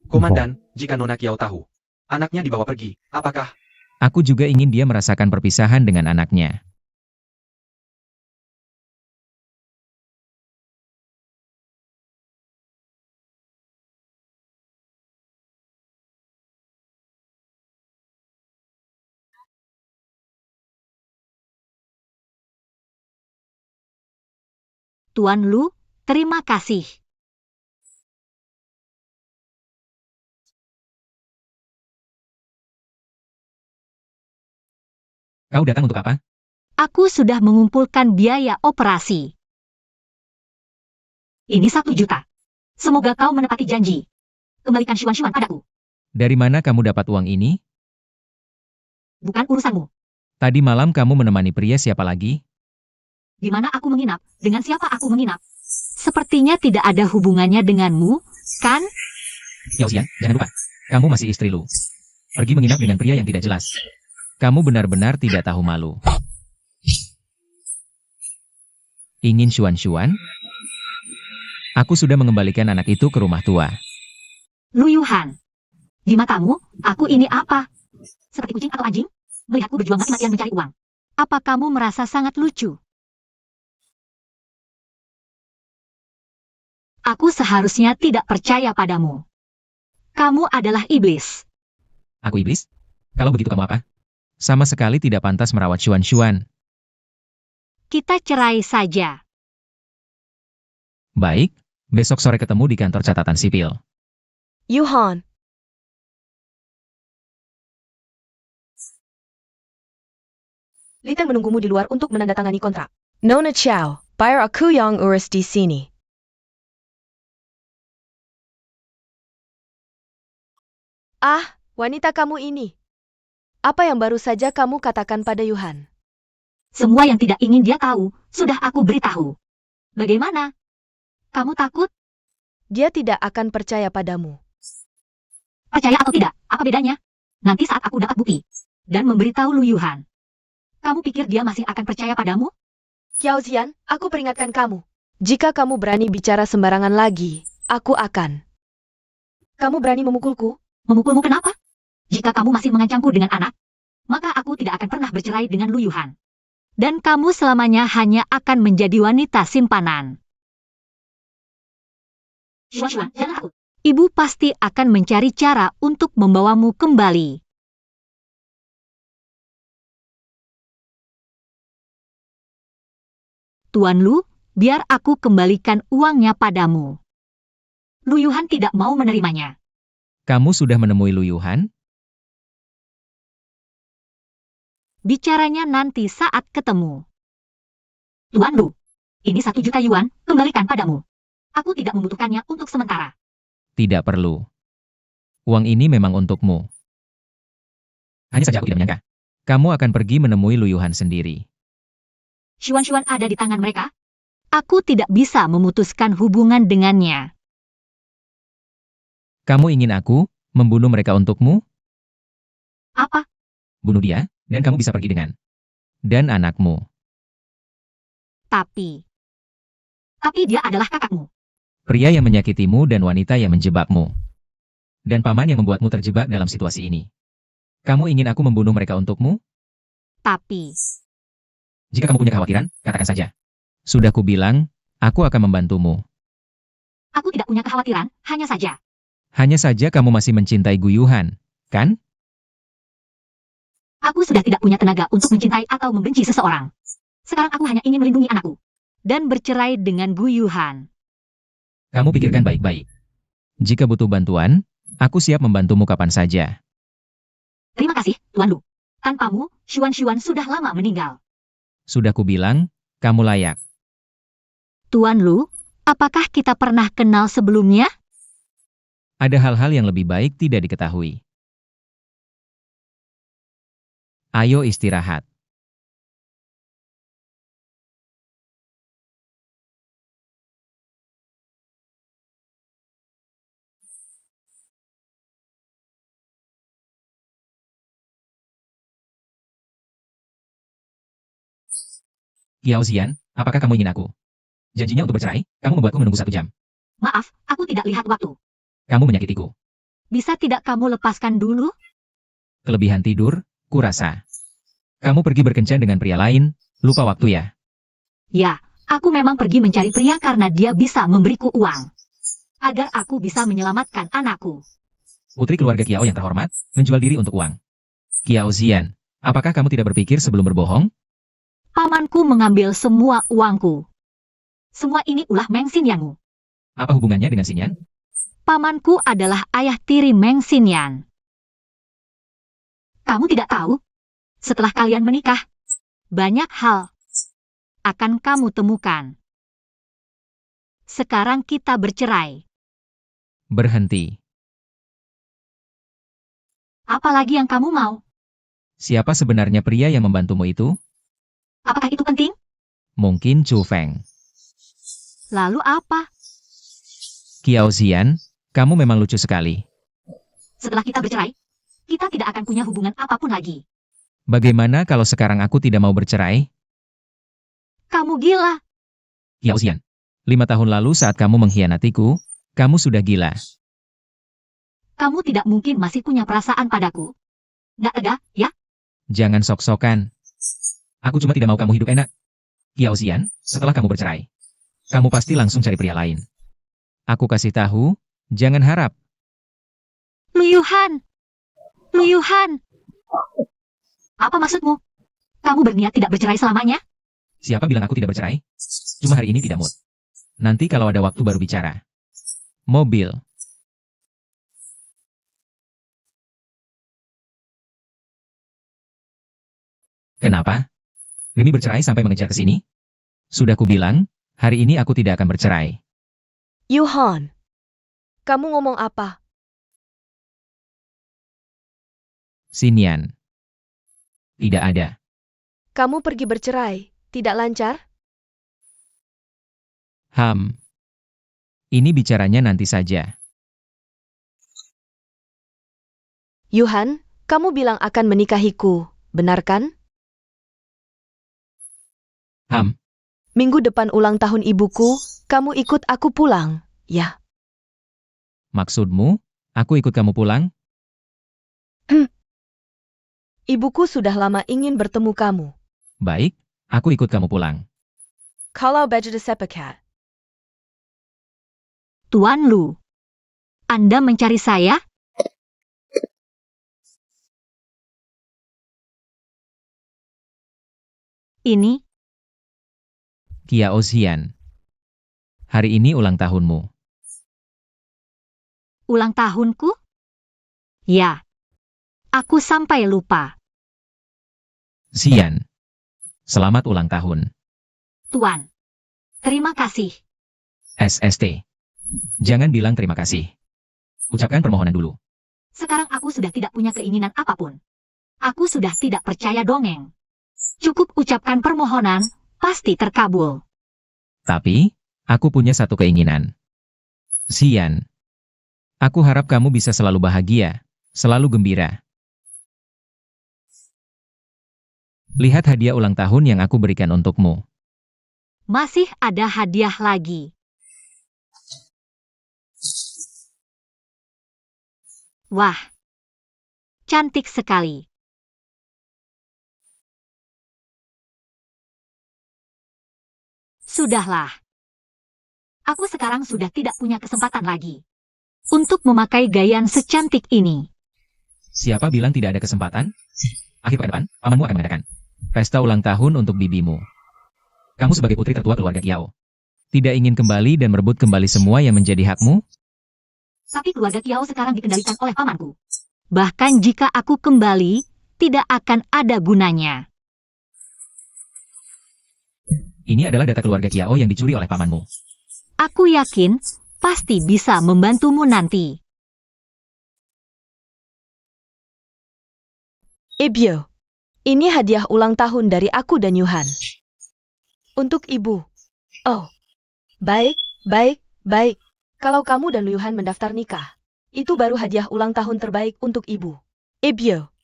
Komandan, jika Nona Kiao tahu, anaknya dibawa pergi, apakah? Aku juga ingin dia merasakan perpisahan dengan anaknya. Tuan Lu, terima kasih. Kau datang untuk apa? Aku sudah mengumpulkan biaya operasi. Ini 1 juta. Semoga kau menepati janji. Kembalikan Xuan-Xuan padaku. Dari mana kamu dapat uang ini? Bukan urusanmu. Tadi malam kamu menemani pria siapa lagi? Di mana aku menginap? Dengan siapa aku menginap? Sepertinya tidak ada hubungannya denganmu, kan? Yauzian, jangan lupa. Kamu masih istri Lu. Pergi menginap dengan pria yang tidak jelas. Kamu benar-benar tidak tahu malu. Ingin Xuan-Xuan? Aku sudah mengembalikan anak itu ke rumah tua. Lu Yuhan. Di matamu, aku ini apa? Seperti kucing atau anjing? Melihatku berjuang mati-matian mencari uang. Apa kamu merasa sangat lucu? Aku seharusnya tidak percaya padamu. Kamu adalah iblis. Aku iblis? Kalau begitu kamu apa? Sama sekali tidak pantas merawat Xuan-Xuan. Kita cerai saja. Baik, besok sore ketemu di kantor catatan sipil. Yuhan, Litang menunggumu di luar untuk menandatangani kontrak. Nona Chow, biar aku yang urus di sini. Ah, wanita kamu ini. Apa yang baru saja kamu katakan pada Yuhan? Semua yang tidak ingin dia tahu, sudah aku beritahu. Bagaimana? Kamu takut? Dia tidak akan percaya padamu. Percaya atau tidak, apa bedanya? Nanti saat aku dapat bukti dan memberitahu Lu Yuhan. Kamu pikir dia masih akan percaya padamu? Xiao Ziyan, aku peringatkan kamu. Jika kamu berani bicara sembarangan lagi, aku akan. Kamu berani memukulku? Memukulmu kenapa? Jika kamu masih mengancamku dengan anak, maka aku tidak akan pernah bercerai dengan Lu Yuhan. Dan kamu selamanya hanya akan menjadi wanita simpanan. Xuan-Xuan, jangan takut. Ibu pasti akan mencari cara untuk membawamu kembali. Tuan Lu, biar aku kembalikan uangnya padamu. Lu Yuhan tidak mau menerimanya. Kamu sudah menemui Lu Yuhan? Bicaranya nanti saat ketemu. Tuan Lu, ini 1 juta yuan, kembalikan padamu. Aku tidak membutuhkannya untuk sementara. Tidak perlu. Uang ini memang untukmu. Hanya saja aku tidak menyangka. Kamu akan pergi menemui Lu Yuhan sendiri. Xuan-Xuan ada di tangan mereka. Aku tidak bisa memutuskan hubungan dengannya. Kamu ingin aku membunuh mereka untukmu? Apa? Bunuh dia, dan kamu bisa pergi dengan dan anakmu. Tapi dia adalah kakakmu. Pria yang menyakitimu dan wanita yang menjebakmu. Dan paman yang membuatmu terjebak dalam situasi ini. Kamu ingin aku membunuh mereka untukmu? Tapi Jika kamu punya kekhawatiran, katakan saja. Sudah kubilang, aku akan membantumu. aku tidak punya kekhawatiran, hanya saja. Hanya saja kamu masih mencintai Gu Yuhan, kan? Aku sudah tidak punya tenaga untuk mencintai atau membenci seseorang. Sekarang aku hanya ingin melindungi anakku. Dan bercerai dengan Gu Yuhan. Kamu pikirkan baik-baik. Jika butuh bantuan, aku siap membantumu kapan saja. Terima kasih, Tuan Lu. Tanpamu, Xuan-Xuan sudah lama meninggal. Sudah kubilang, kamu layak. Tuan Lu, apakah kita pernah kenal sebelumnya? Ada hal-hal yang lebih baik tidak diketahui. Ayo istirahat. Yao Xian, apakah kamu ingin aku? Janjinya untuk bercerai, kamu membuatku menunggu 1 jam. Maaf, aku tidak lihat waktu. Kamu menyakitiku. Bisa tidak kamu lepaskan dulu? Kelebihan tidur, kurasa. Kamu pergi berkencan dengan pria lain, lupa waktu ya. Ya, aku memang pergi mencari pria karena dia bisa memberiku uang. Agar aku bisa menyelamatkan anakku. Putri keluarga Kiao yang terhormat, menjual diri untuk uang. Kiao Xian, apakah kamu tidak berpikir sebelum berbohong? Pamanku mengambil semua uangku. Semua ini ulah Meng Xinyanmu. Apa hubungannya dengan Xinyan? Pamanku adalah ayah tiri Meng Xinyan. Kamu tidak tahu? Setelah kalian menikah, banyak hal akan kamu temukan. Sekarang kita bercerai. Berhenti. Apalagi yang kamu mau? Siapa sebenarnya pria yang membantumu itu? Apakah itu penting? Mungkin Chu Feng. Lalu apa? Kiao Xian, kamu memang lucu sekali. Setelah kita bercerai, kita tidak akan punya hubungan apapun lagi. Bagaimana kalau sekarang aku tidak mau bercerai? Kamu gila. Kiao Xian, 5 tahun lalu saat kamu mengkhianatiku, kamu sudah gila. Kamu tidak mungkin masih punya perasaan padaku. Nggak ada, ya? Jangan sok-sokan. Aku cuma tidak mau kamu hidup enak. Kiao Xian, setelah kamu bercerai, kamu pasti langsung cari pria lain. Aku kasih tahu, jangan harap. Lu Yuhan. Lu Yuhan. Apa maksudmu? Kamu berniat tidak bercerai selamanya? Siapa bilang aku tidak bercerai? Cuma hari ini tidak mood. Nanti kalau ada waktu baru bicara. Mobil. Kenapa? Demi bercerai sampai mengejar ke sini? Sudah kubilang, hari ini aku tidak akan bercerai. Yuhan, kamu ngomong apa? Xinyan. Tidak ada. Kamu pergi bercerai, tidak lancar? Ini bicaranya nanti saja. Yuhan, kamu bilang akan menikahiku, benar kan? Minggu depan ulang tahun ibuku, kamu ikut aku pulang, ya? Maksudmu, aku ikut kamu pulang? Ibuku sudah lama ingin bertemu kamu. Baik, aku ikut kamu pulang. Kalau baju sepakat. Tuan Lu. Anda mencari saya? Ini, Kiao Xian. Hari ini ulang tahunmu. ulang tahunku? Ya. Aku sampai lupa. Xian. Selamat ulang tahun. Tuan. Terima kasih. SST. Jangan bilang terima kasih. Ucapkan permohonan dulu. Sekarang aku sudah tidak punya keinginan apapun. Aku sudah tidak percaya dongeng. Cukup ucapkan permohonan, pasti terkabul. Tapi, aku punya satu keinginan. Xian, aku harap kamu bisa selalu bahagia, selalu gembira. Lihat hadiah ulang tahun yang aku berikan untukmu. Masih ada hadiah lagi. Wah, cantik sekali. Sudahlah. Aku sekarang sudah tidak punya kesempatan lagi untuk memakai gayaan secantik ini. Siapa bilang tidak ada kesempatan? Akhir pekan depan, pamanmu akan mengadakan pesta ulang tahun untuk bibimu. Kamu sebagai putri tertua keluarga Kiao, tidak ingin kembali dan merebut kembali semua yang menjadi hakmu? Tapi keluarga Kiao sekarang dikendalikan oleh pamanku. Bahkan jika aku kembali, tidak akan ada gunanya. Ini adalah data keluarga Kiao yang dicuri oleh pamanmu. Aku yakin pasti bisa membantumu nanti. Ibyo, ini hadiah ulang tahun dari aku dan Yuhan. Untuk ibu. Oh, baik, baik, baik. Kalau kamu dan Yuhan mendaftar nikah, itu baru hadiah ulang tahun terbaik untuk ibu. Ibyo,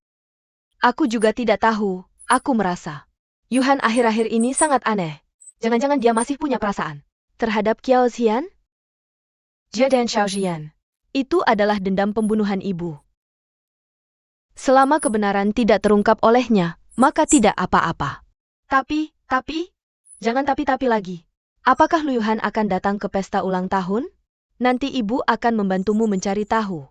aku juga tidak tahu, aku merasa Yuhan akhir-akhir ini sangat aneh. Jangan-jangan dia masih punya perasaan terhadap Kiao Xian? Jia dan Xiao Xian. Itu adalah dendam pembunuhan ibu. Selama kebenaran tidak terungkap olehnya, maka tidak apa-apa. Tapi, jangan tapi lagi. Apakah Lu Yuhan akan datang ke pesta ulang tahun? Nanti ibu akan membantumu mencari tahu.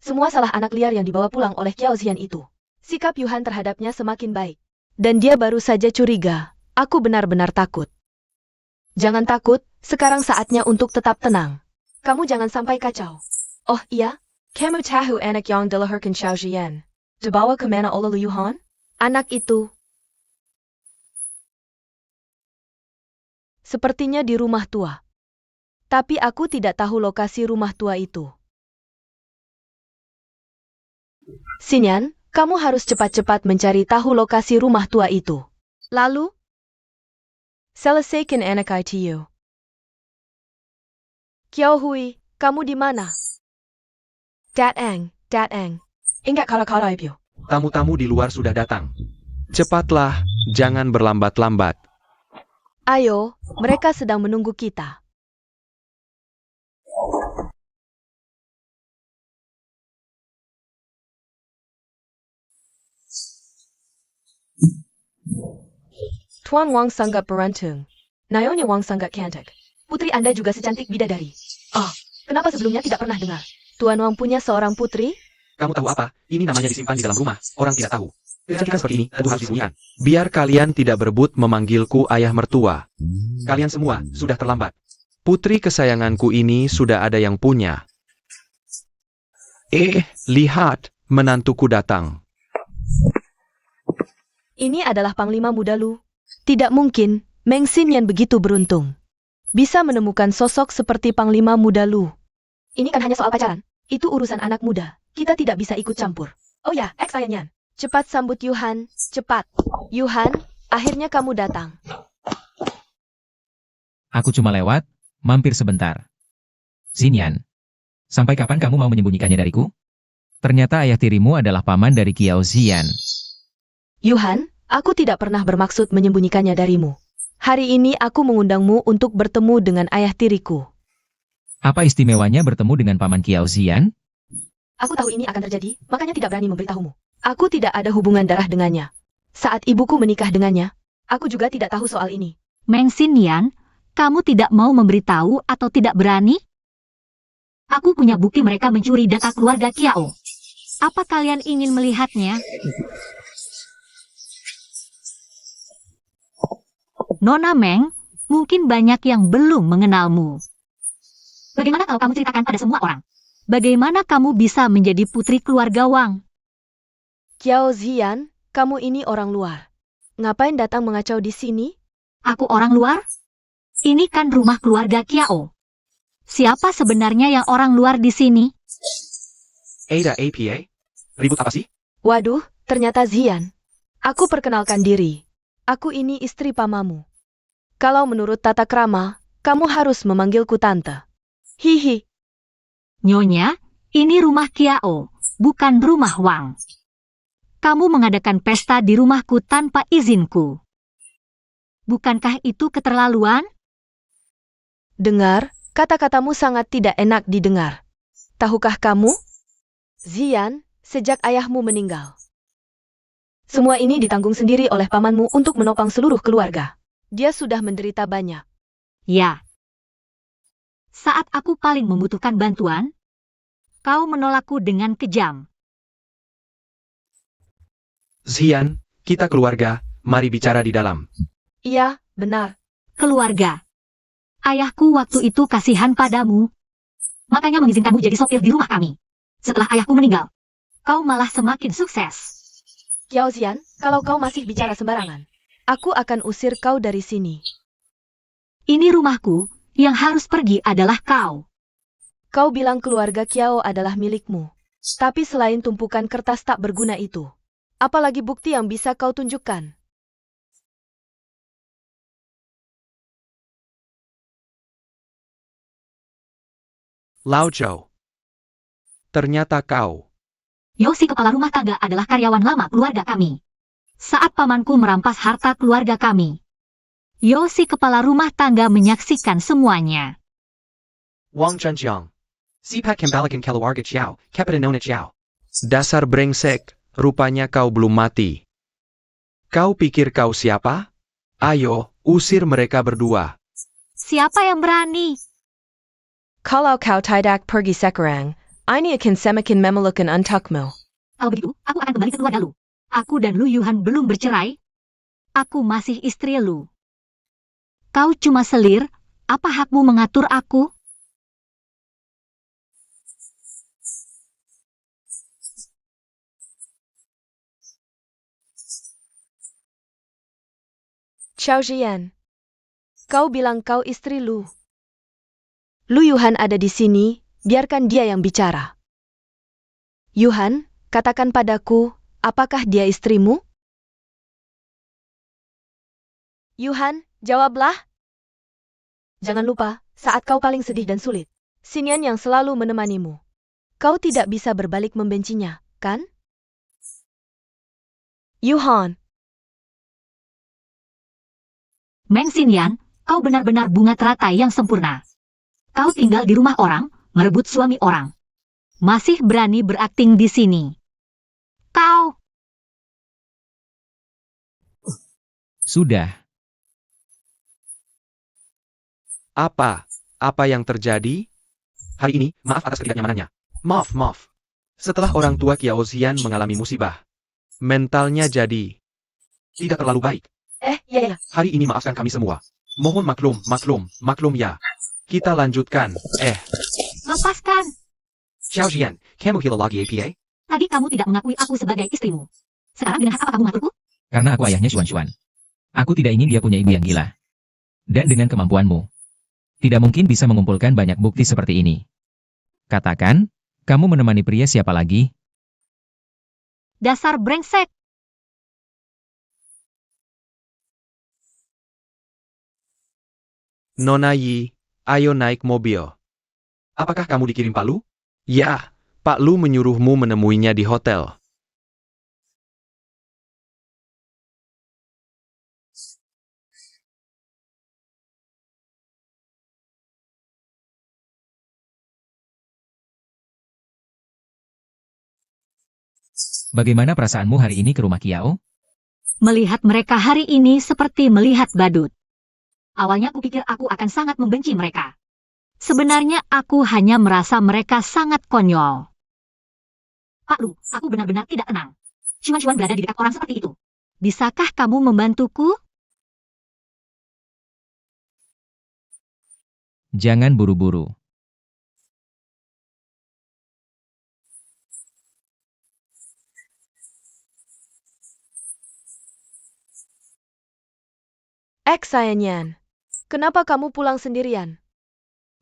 Semua salah anak liar yang dibawa pulang oleh Kiao Xian itu. Sikap Yuhan terhadapnya semakin baik. Dan dia baru saja curiga. Aku benar-benar takut. Jangan takut, sekarang saatnya untuk tetap tenang. Kamu jangan sampai kacau. Oh iya, kamu tahu anak yang dilahirkan Xiao Xian dibawa kemana oleh Lu Yuhan? Anak itu sepertinya di rumah tua. Tapi aku tidak tahu lokasi rumah tua itu. Xinyan, kamu harus cepat-cepat mencari tahu lokasi rumah tua itu. Lalu, selesaikan anak ITU. Kiao Hui, kamu di mana? Datang. Ingat kata-kata Ibyo. Tamu-tamu di luar sudah datang. Cepatlah, jangan berlambat-lambat. Ayo, mereka sedang menunggu kita. Tuan Wang sangat beruntung. Nyonya Wang sangat cantik. Putri Anda juga secantik bidadari. Oh, kenapa sebelumnya tidak pernah dengar? Tuan Wang punya seorang putri? Kamu tahu apa? Ini namanya disimpan di dalam rumah. Orang tidak tahu. Kecantikan seperti ini tentu harus disembunyikan. Biar kalian tidak berebut memanggilku ayah mertua. Kalian semua sudah terlambat. Putri kesayanganku ini sudah ada yang punya. Lihat, menantuku datang. Ini adalah Panglima Muda Lu. Tidak mungkin, Meng Xinyan begitu beruntung. Bisa menemukan sosok seperti Panglima Muda Lu. Ini kan hanya soal pacaran. Itu urusan anak muda. Kita tidak bisa ikut campur. Oh ya, X-Sayanyan. Cepat sambut Yuhan, cepat. Yuhan, akhirnya kamu datang. Aku cuma lewat, mampir sebentar. Xinyan, sampai kapan kamu mau menyembunyikannya dariku? Ternyata ayah tirimu adalah paman dari Kiao Xian. Yuhan, aku tidak pernah bermaksud menyembunyikannya darimu. Hari ini aku mengundangmu untuk bertemu dengan ayah tiriku. Apa istimewanya bertemu dengan paman Kiao Xian? Aku tahu ini akan terjadi, makanya tidak berani memberitahumu. Aku tidak ada hubungan darah dengannya. Saat ibuku menikah dengannya, aku juga tidak tahu soal ini. Meng Xinyan, kamu tidak mau memberitahu atau tidak berani? Aku punya bukti mereka mencuri data keluarga Kiao. Apa kalian ingin melihatnya? Nona Meng, mungkin banyak yang belum mengenalmu. Bagaimana kalau kamu ceritakan pada semua orang? Bagaimana kamu bisa menjadi putri keluarga Wang? Kiao Xian, kamu ini orang luar. Ngapain datang mengacau di sini? Aku orang luar? Ini kan rumah keluarga Kiao. Siapa sebenarnya yang orang luar di sini? Ada APA? Ribut apa sih? Waduh, ternyata Zian. Aku perkenalkan diri. Aku ini istri pamamu. Kalau menurut tata krama, kamu harus memanggilku tante. Hihi. Nyonya, ini rumah Kiao, bukan rumah Wang. Kamu mengadakan pesta di rumahku tanpa izinku. Bukankah itu keterlaluan? Dengar, kata-katamu sangat tidak enak didengar. Tahukah kamu? Zian, sejak ayahmu meninggal. Semua ini ditanggung sendiri oleh pamanmu untuk menopang seluruh keluarga. Dia sudah menderita banyak. Ya. Saat aku paling membutuhkan bantuan, kau menolakku dengan kejam. Zian, kita keluarga, mari bicara di dalam. Iya, benar. Keluarga. Ayahku waktu itu kasihan padamu. Makanya mengizinkanmu jadi sopir di rumah kami. Setelah ayahku meninggal, kau malah semakin sukses. Kiao Zian, kalau kau masih bicara sembarangan, aku akan usir kau dari sini. Ini rumahku, yang harus pergi adalah kau. Kau bilang keluarga Kiao adalah milikmu. Tapi selain tumpukan kertas tak berguna itu, apalagi bukti yang bisa kau tunjukkan? Lao Zhou. Ternyata kau. Yosi kepala rumah tangga adalah karyawan lama keluarga kami. Saat pamanku merampas harta keluarga kami, Yosi kepala rumah tangga menyaksikan semuanya. Wang Zhenjiang. Sipak kembalikan keluarga Chiao, kepada Nona Chiao. Dasar brengsek, rupanya kau belum mati. Kau pikir kau siapa? Ayo, usir mereka berdua. Siapa yang berani? Kalau kau tidak pergi sekarang, ini akan semakin memelukan untukmu. Kalau begitu, aku akan kembali ke keluarga Lu. Aku dan Lu Yuhan belum bercerai. Aku masih istri Lu. Kau cuma selir, apa hakmu mengatur aku? Xiao Jian. Kau bilang kau istri Lu. Lu Yuhan ada di sini, biarkan dia yang bicara. Yuhan, katakan padaku, apakah dia istrimu? Yuhan, jawablah. Jangan lupa, saat kau paling sedih dan sulit, Xinian yang selalu menemanimu. Kau tidak bisa berbalik membencinya, kan? Yuhan. Meng Xinyan, kau benar-benar bunga teratai yang sempurna. Kau tinggal di rumah orang, merebut suami orang. Masih berani berakting di sini. Kau, Sudah. Apa? Apa yang terjadi? Hari ini, maaf atas ketidaknyamanannya. Maaf. Setelah orang tua Kiao Zian mengalami musibah, mentalnya jadi tidak terlalu baik. Ya. Hari ini maafkan kami semua. Mohon maklum ya. Kita lanjutkan. lepaskan. Xiao Jian, kamu gila lagi APA? Tadi kamu tidak mengakui aku sebagai istrimu. Sekarang dengan hak apa kamu mengaturku? Karena aku ayahnya Xuan. Aku tidak ingin dia punya ibu yang gila. Dan dengan kemampuanmu, tidak mungkin bisa mengumpulkan banyak bukti seperti ini. Katakan, kamu menemani pria siapa lagi? Dasar brengsek. Nona Yi, ayo naik mobil. Apakah kamu dikirim Pak Lu? Ya, Pak Lu menyuruhmu menemuinya di hotel. Bagaimana perasaanmu hari ini ke rumah Kiao? Melihat mereka hari ini seperti melihat badut. Awalnya aku pikir aku akan sangat membenci mereka. Sebenarnya aku hanya merasa mereka sangat konyol. Pak Lu, aku benar-benar tidak tenang. Cuan berada di dekat orang seperti itu. Bisakah kamu membantuku? Jangan buru-buru. Sayanyan. Kenapa kamu pulang sendirian?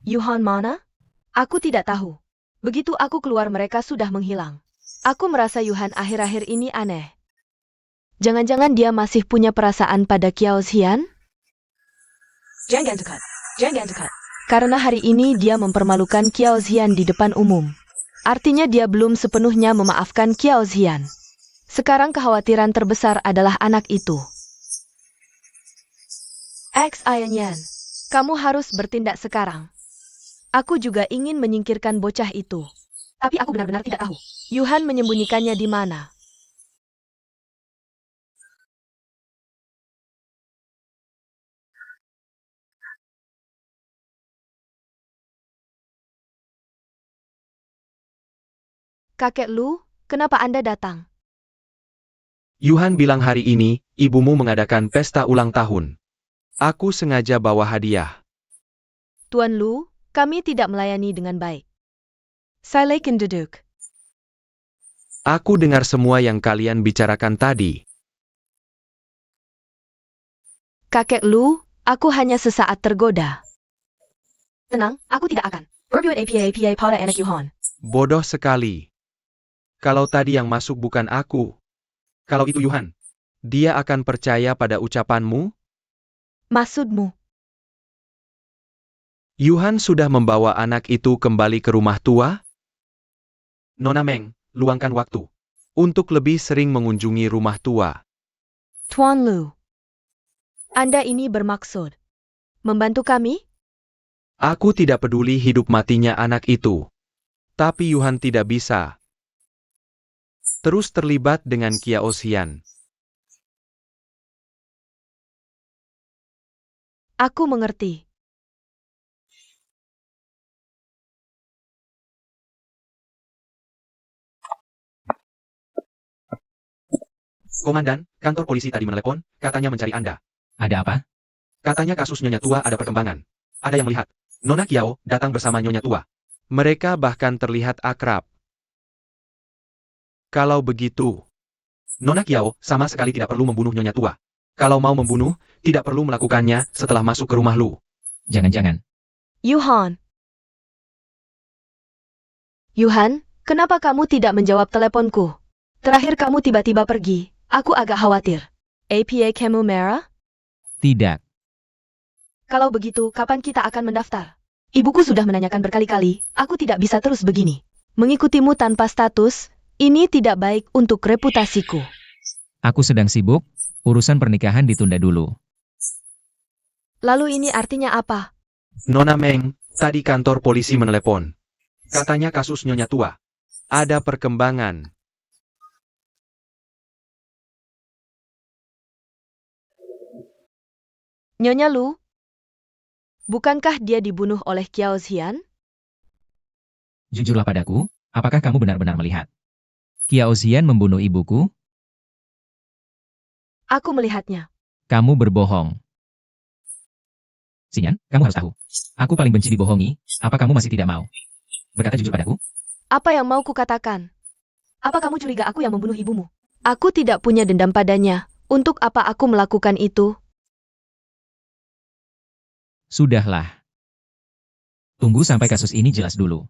Yuhan mana? Aku tidak tahu. Begitu aku keluar mereka sudah menghilang. Aku merasa Yuhan akhir-akhir ini aneh. Jangan-jangan dia masih punya perasaan pada Kiao Xian? Jangan dekat. Jangan dekat. Karena hari ini dia mempermalukan Kiao Xian di depan umum. Artinya dia belum sepenuhnya memaafkan Kiao Xian. Sekarang kekhawatiran terbesar adalah anak itu. X Ayanyan, kamu harus bertindak sekarang. Aku juga ingin menyingkirkan bocah itu. Tapi aku benar-benar tidak tahu. Yuhan menyembunyikannya di mana? Kakek Lu, kenapa Anda datang? Yuhan bilang hari ini, ibumu mengadakan pesta ulang tahun. Aku sengaja bawa hadiah. Tuan Lu, kami tidak melayani dengan baik. Silakan duduk. Aku dengar semua yang kalian bicarakan tadi. Kakek Lu, aku hanya sesaat tergoda. Tenang, aku tidak akan berbuat apa-apa pada anak Yuhan. Bodoh sekali. Kalau tadi yang masuk bukan aku. Kalau itu Yuhan, dia akan percaya pada ucapanmu? Maksudmu? Yuhan sudah membawa anak itu kembali ke rumah tua? Nona Meng, luangkan waktu untuk lebih sering mengunjungi rumah tua. Tuan Lu, Anda ini bermaksud membantu kami? Aku tidak peduli hidup matinya anak itu. Tapi Yuhan tidak bisa terus terlibat dengan Kiao Xian. Aku mengerti. Komandan, kantor polisi tadi menelepon, katanya mencari Anda. Ada apa? Katanya kasus Nyonya Tua ada perkembangan. Ada yang melihat Nona Kiao datang bersama Nyonya Tua. Mereka bahkan terlihat akrab. Kalau begitu, Nona Kiao sama sekali tidak perlu membunuh Nyonya Tua. Kalau mau membunuh, tidak perlu melakukannya setelah masuk ke rumah Lu. Jangan-jangan. Yuhan. Yuhan, kenapa kamu tidak menjawab teleponku? Terakhir kamu tiba-tiba pergi. Aku agak khawatir. APA kamu merah? Tidak. Kalau begitu, kapan kita akan mendaftar? Ibuku sudah menanyakan berkali-kali, aku tidak bisa terus begini. Mengikutimu tanpa status, ini tidak baik untuk reputasiku. Aku sedang sibuk, urusan pernikahan ditunda dulu. Lalu ini artinya apa? Nona Meng, tadi kantor polisi menelepon. Katanya kasus Nyonya Tua ada perkembangan. Nyonya Lu, bukankah dia dibunuh oleh Kiao Xian? Jujurlah padaku, apakah kamu benar-benar melihat Kiao Xian membunuh ibuku? Aku melihatnya. Kamu berbohong. Xian, kamu harus tahu. Aku paling benci dibohongi, apa kamu masih tidak mau berkata jujur padaku? Apa yang mau kukatakan? Apa kamu curiga aku yang membunuh ibumu? Aku tidak punya dendam padanya. Untuk apa aku melakukan itu? Sudahlah. Tunggu sampai kasus ini jelas dulu.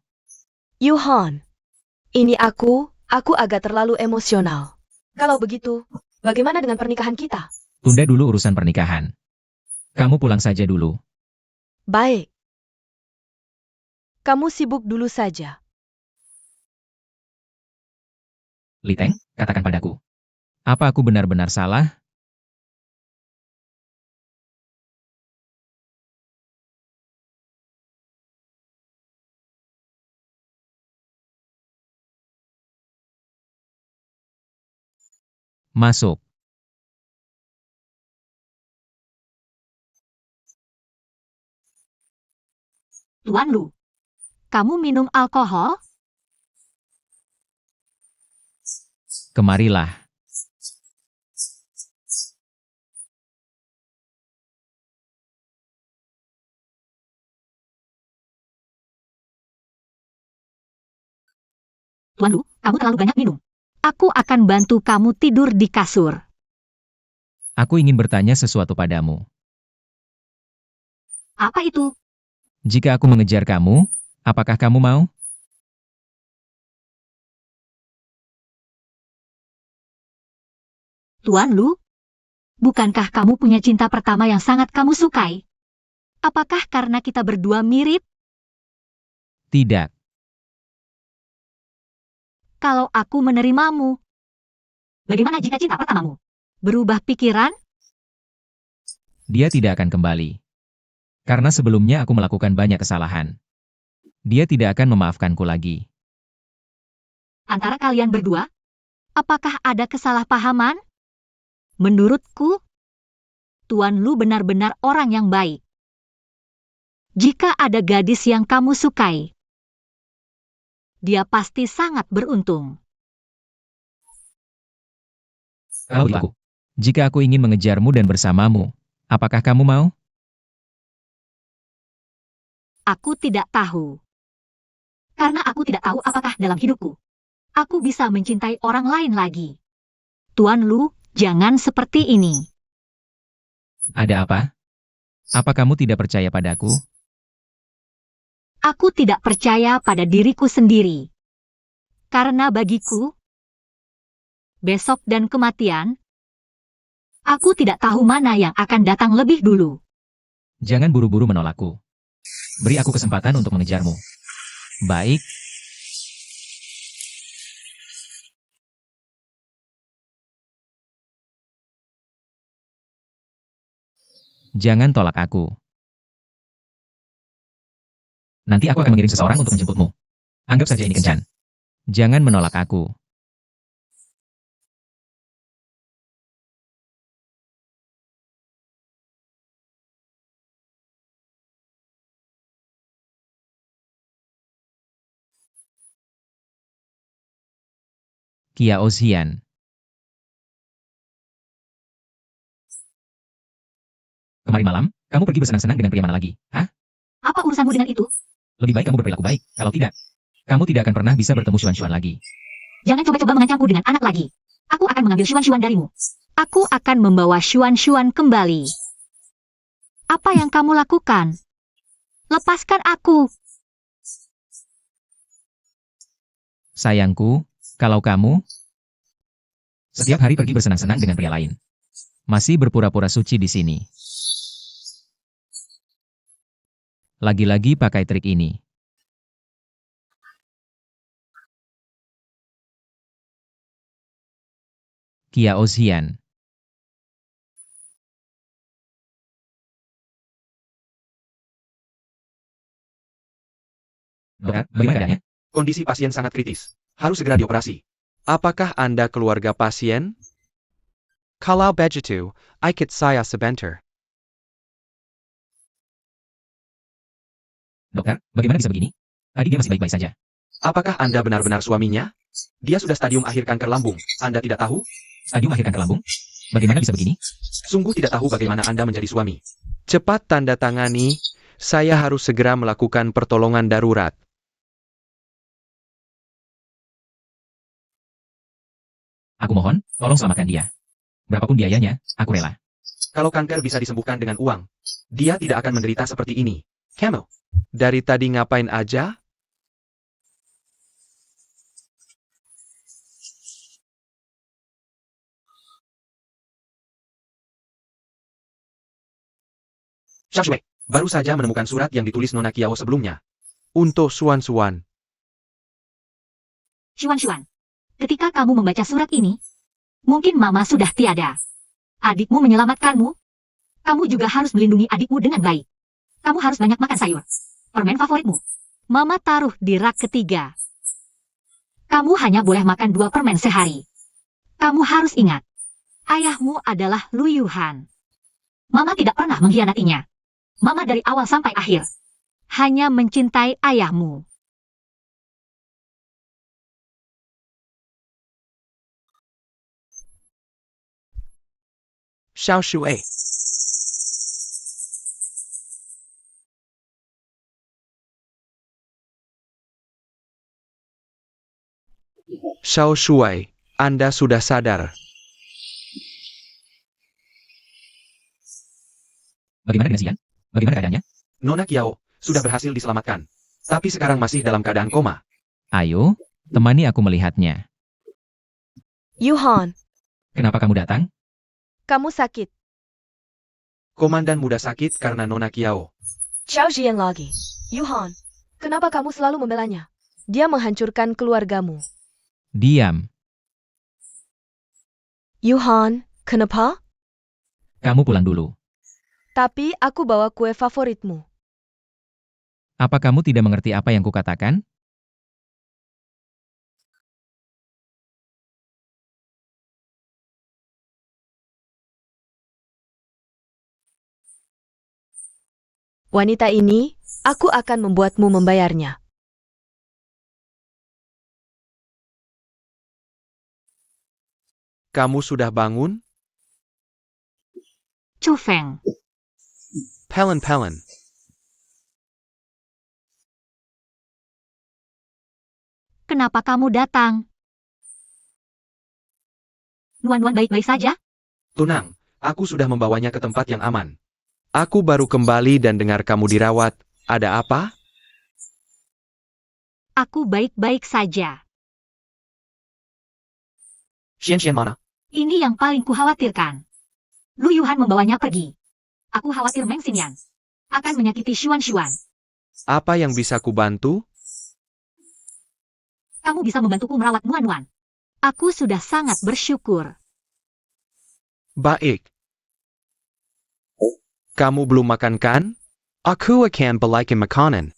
Yuhan, ini aku agak terlalu emosional. Kalau begitu, bagaimana dengan pernikahan kita? Tunda dulu urusan pernikahan. Kamu pulang saja dulu. Baik. Kamu sibuk dulu saja. Li Teng, katakan padaku. Apa aku benar-benar salah? Masuk. Tuan Lu, kamu minum alkohol? Kemarilah. Tuan Lu, kamu terlalu banyak minum. Aku akan bantu kamu tidur di kasur. Aku ingin bertanya sesuatu padamu. Apa itu? Jika aku mengejar kamu, apakah kamu mau? Tuan Lu, bukankah kamu punya cinta pertama yang sangat kamu sukai? Apakah karena kita berdua mirip? Tidak. Kalau aku menerimamu, bagaimana jika cinta pertamamu berubah pikiran? Dia tidak akan kembali. Karena sebelumnya aku melakukan banyak kesalahan. Dia tidak akan memaafkanku lagi. Antara kalian berdua, apakah ada kesalahpahaman? Menurutku, Tuan Lu benar-benar orang yang baik. Jika ada gadis yang kamu sukai, dia pasti sangat beruntung. Kalau begitu, jika aku ingin mengejarmu dan bersamamu, apakah kamu mau? Aku tidak tahu. Karena aku tidak tahu apakah dalam hidupku aku bisa mencintai orang lain lagi. Tuan Lu, jangan seperti ini. Ada apa? Apa kamu tidak percaya padaku? Aku tidak percaya pada diriku sendiri. Karena bagiku, besok dan kematian, aku tidak tahu mana yang akan datang lebih dulu. Jangan buru-buru menolakku. Beri aku kesempatan untuk mengejarmu. Baik. Jangan tolak aku. Nanti aku akan mengirim seseorang untuk menjemputmu. Anggap saja ini kencan. Jangan menolak aku. Kia Osian. Kemarin malam, kamu pergi bersenang-senang dengan pria mana lagi? Hah? Apa urusanmu dengan itu? Lebih baik kamu berperilaku baik. Kalau tidak, kamu tidak akan pernah bisa bertemu Xuan-Xuan lagi. Jangan coba-coba mengancamku dengan anak lagi. Aku akan mengambil Xuan-Xuan darimu. Aku akan membawa Xuan-Xuan kembali. Apa yang kamu lakukan? Lepaskan aku. Sayangku, kalau kamu setiap hari pergi bersenang-senang dengan pria lain, masih berpura-pura suci di sini. Lagi-lagi pakai trik ini. Kia Osian. Dokter, bagaimana keadaannya? Kondisi pasien sangat kritis. Harus segera dioperasi. Apakah Anda keluarga pasien? Kalau begitu, ikut saya sebentar. Dokter, bagaimana bisa begini? Tadi dia masih baik-baik saja. Apakah Anda benar-benar suaminya? Dia sudah stadium akhir kanker lambung. Anda tidak tahu? Stadium akhir kanker lambung? Bagaimana bisa begini? Sungguh tidak tahu bagaimana Anda menjadi suami. Cepat tanda tangani. Saya harus segera melakukan pertolongan darurat. Aku mohon, tolong selamatkan dia. Berapapun biayanya, aku rela. Kalau kanker bisa disembuhkan dengan uang, dia tidak akan menderita seperti ini. Kamu, dari tadi ngapain aja? Xiaoshui, baru saja menemukan surat yang ditulis Nona Kiao sebelumnya. Untuk Xuan-Xuan. Xuan-Xuan, ketika kamu membaca surat ini, mungkin Mama sudah tiada. Adikmu menyelamatkanmu. Kamu juga harus melindungi adikmu dengan baik. Kamu harus banyak makan sayur. Permen favoritmu. Mama taruh di rak ketiga. Kamu hanya boleh makan 2 permen sehari. Kamu harus ingat, ayahmu adalah Lu Yuhan. Mama tidak pernah mengkhianatinya. Mama dari awal sampai akhir hanya mencintai ayahmu. Xiaoshui. Xiaoshui, Anda sudah sadar. Bagaimana dengan Xian? Bagaimana keadaannya? Nona Kiao sudah berhasil diselamatkan. Tapi sekarang masih dalam keadaan koma. Ayo, temani aku melihatnya. Yuhan, Kenapa kamu datang? kamu sakit. Komandan muda sakit karena Nona Kiao. Xiao Jian lagi. Yuhan, kenapa kamu selalu membelanya? Dia menghancurkan keluargamu. Diam. Yuhan, kenapa? Kamu pulang dulu. Tapi aku bawa kue favoritmu. Apa kamu tidak mengerti apa yang kukatakan? Wanita ini, aku akan membuatmu membayarnya. Kamu sudah bangun? Chu Feng, Pelen. kenapa kamu datang? Nuan baik-baik saja? Tenang, aku sudah membawanya ke tempat yang aman. Aku baru kembali dan dengar kamu dirawat. Ada apa? Aku baik-baik saja. Xian mana? Ini yang paling kukhawatirkan. Lu Yuhan membawanya pergi. Aku khawatir Meng Xinyan akan menyakiti Xuan. Apa yang bisa kubantu? Kamu bisa membantuku merawat Nuan. Aku sudah sangat bersyukur. Baik. Kamu belum makan kan? Aku akan belikan makanan.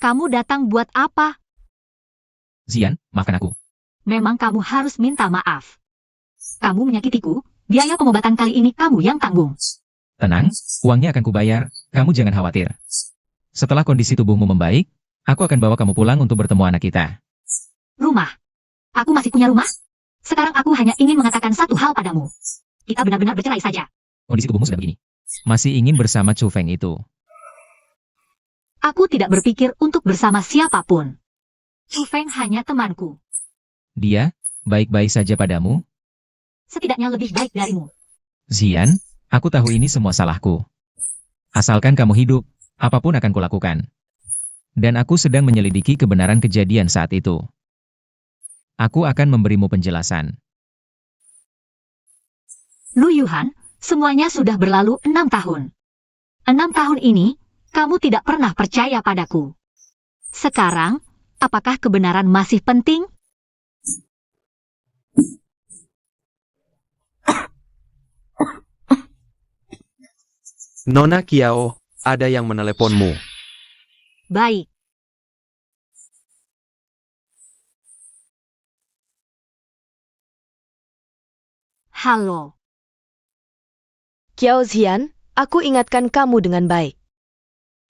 Kamu datang buat apa? Zian, maafkan aku. Memang kamu harus minta maaf. Kamu menyakitiku, biaya pengobatan kali ini kamu yang tanggung. Tenang, uangnya akan kubayar, kamu jangan khawatir. Setelah kondisi tubuhmu membaik, aku akan bawa kamu pulang untuk bertemu anak kita. Rumah. Aku masih punya rumah? Sekarang aku hanya ingin mengatakan satu hal padamu. Kita benar-benar bercerai saja. Kondisi tubuhmu sudah begini. Masih ingin bersama Chu Feng itu. Aku tidak berpikir untuk bersama siapapun. Chu Feng hanya temanku. Dia, baik-baik saja padamu? Setidaknya lebih baik darimu. Zian, aku tahu ini semua salahku. Asalkan kamu hidup, apapun akan kulakukan. Dan aku sedang menyelidiki kebenaran kejadian saat itu. Aku akan memberimu penjelasan. Lu Yuhan, semuanya sudah berlalu 6 tahun. 6 tahun ini, kamu tidak pernah percaya padaku. Sekarang, apakah kebenaran masih penting? Nona Kiao, ada yang meneleponmu. Baik. Halo. Kiao Zian, aku ingatkan kamu dengan baik.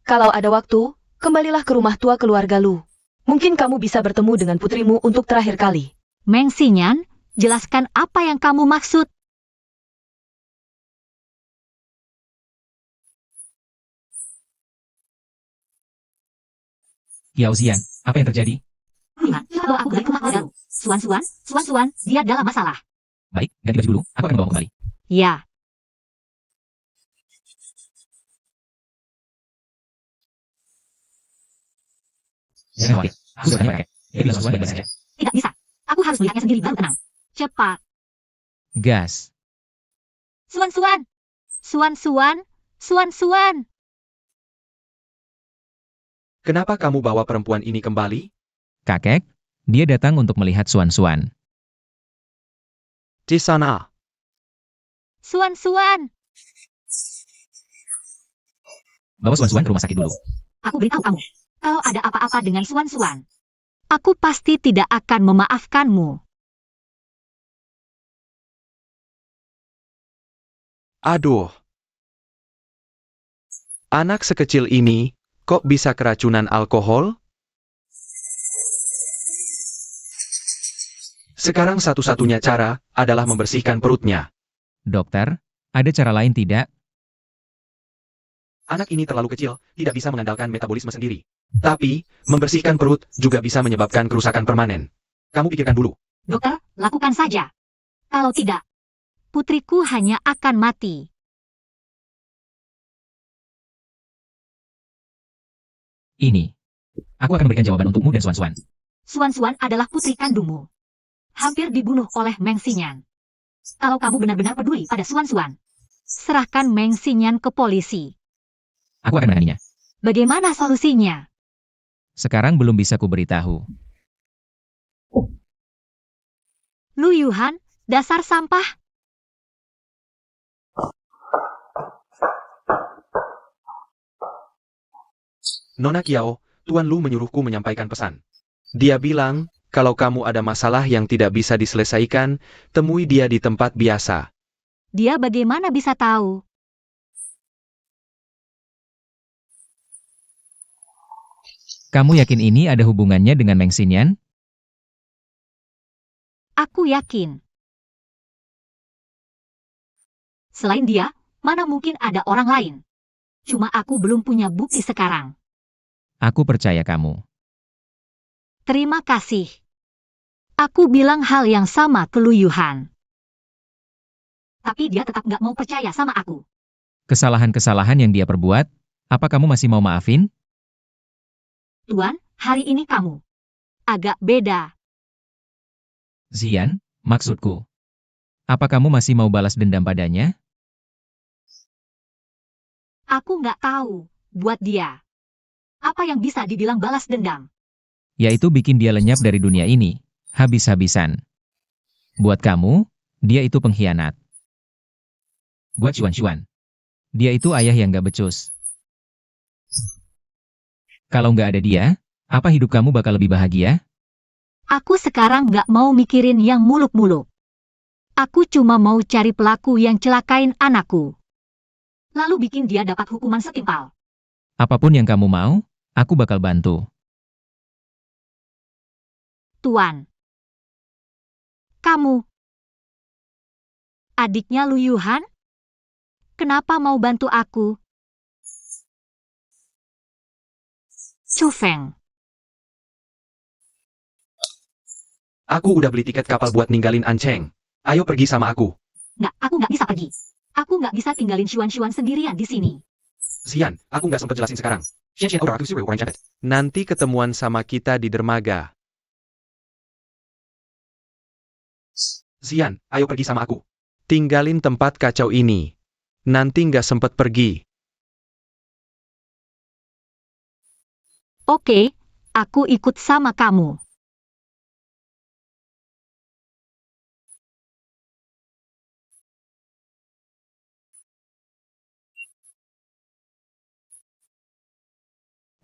Kalau ada waktu, kembalilah ke rumah tua keluarga Lu. Mungkin kamu bisa bertemu dengan putrimu untuk terakhir kali. Meng Xinyan, jelaskan apa yang kamu maksud. Yao Zian, apa yang terjadi? Yuhan, bawa aku dari rumah keluarga Lu. Suan, dia dalam masalah. Baik, ganti baju dulu, aku akan membawa kembali. Ya. Jangan khawatir, aku sudah tanya mereka. Dia bilang Suan baik-baik saja. Tidak bisa. Aku harus melihatnya sendiri baru tenang. Cepat. Gas. Suan. Kenapa kamu bawa perempuan ini kembali? Kakek, dia datang untuk melihat Suan. Di sana. Suan. Bawa Suan ke rumah sakit dulu. Aku beritahu kamu. Kalau ada apa-apa dengan Suan, aku pasti tidak akan memaafkanmu. Aduh. Anak sekecil ini, kok bisa keracunan alkohol? Sekarang satu-satunya cara adalah membersihkan perutnya. Dokter, ada cara lain tidak? Anak ini terlalu kecil, tidak bisa mengandalkan metabolisme sendiri. Tapi, membersihkan perut juga bisa menyebabkan kerusakan permanen. Kamu pikirkan dulu. Dokter, lakukan saja. Kalau tidak, putriku hanya akan mati. Ini. Aku akan memberikan jawaban untukmu dan Suan-Suan. Suan-Suan adalah putri kandungmu. Hampir dibunuh oleh Meng Xinyan. Kalau kamu benar-benar peduli pada Suan-Suan, serahkan Meng Xinyan ke polisi. Aku akan menanganinya. Bagaimana solusinya? Sekarang belum bisa kuberitahu. Lu Yuhan, dasar sampah. Nona Kiao, Tuan Lu menyuruhku menyampaikan pesan. Dia bilang, kalau kamu ada masalah yang tidak bisa diselesaikan, temui dia di tempat biasa. Dia bagaimana bisa tahu? Kamu yakin ini ada hubungannya dengan Meng Xinyan? Aku yakin. Selain dia, mana mungkin ada orang lain? Cuma aku belum punya bukti sekarang. Aku percaya kamu. Terima kasih. Aku bilang hal yang sama ke Lu Yuhan. Tapi dia tetap nggak mau percaya sama aku. Kesalahan-kesalahan yang dia perbuat, apa kamu masih mau maafin? Tuan, hari ini kamu agak beda. Zian, maksudku. Apa kamu masih mau balas dendam padanya? Aku nggak tahu, buat dia. Apa yang bisa dibilang balas dendam? Yaitu bikin dia lenyap dari dunia ini, habis-habisan. Buat kamu, dia itu pengkhianat. Buat Xuan-Xuan, dia itu ayah yang gak becus. Kalau nggak ada dia, apa hidup kamu bakal lebih bahagia? Aku sekarang nggak mau mikirin yang muluk-muluk. Aku cuma mau cari pelaku yang celakain anakku. Lalu bikin dia dapat hukuman setimpal. Apapun yang kamu mau, aku bakal bantu. Tuan. Kamu. Adiknya Lu Yuhan? Kenapa mau bantu aku? Chu Feng. Aku udah beli tiket kapal buat ninggalin Ancheng. Ayo pergi sama aku. Aku nggak bisa pergi. Aku nggak bisa tinggalin Xuan-Xuan sendirian di sini. Zian, aku nggak sempat jelasin sekarang. Nanti ketemuan sama kita di dermaga. Zian, ayo pergi sama aku. Tinggalin tempat kacau ini. Nanti nggak sempat pergi. Oke, aku ikut sama kamu.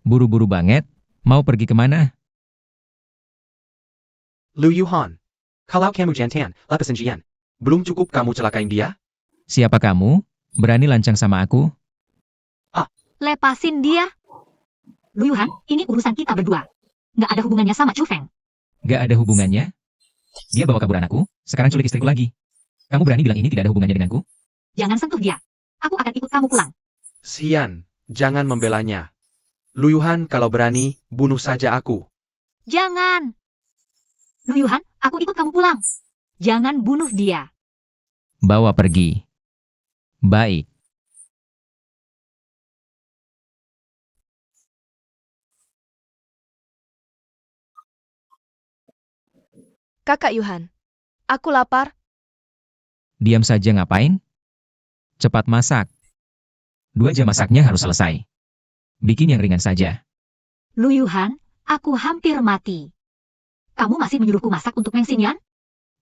Buru-buru banget, mau pergi kemana? Lu Yuhan. Kalau kamu jantan, lepasin Jian. Belum cukup kamu celakain dia? Siapa kamu? Berani lancang sama aku? Lepasin dia. Lu Yuhan, ini urusan kita berdua. Nggak ada hubungannya sama Chu Feng. Gak ada hubungannya? Dia bawa kabur anakku, sekarang culik istriku lagi. Kamu berani bilang ini tidak ada hubungannya denganku? Jangan sentuh dia. Aku akan ikut kamu pulang. Zian, jangan membelanya. Lu Yuhan kalau berani, bunuh saja aku. Jangan. Lu Yuhan, aku ikut kamu pulang. Jangan bunuh dia. Bawa pergi. Baik. Kakak Yuhan, aku lapar. Diam saja ngapain? Cepat masak. 2 jam masaknya harus selesai. Bikin yang ringan saja. Lu Yuhan, aku hampir mati. Kamu masih menyuruhku masak untuk Meng Xinyan?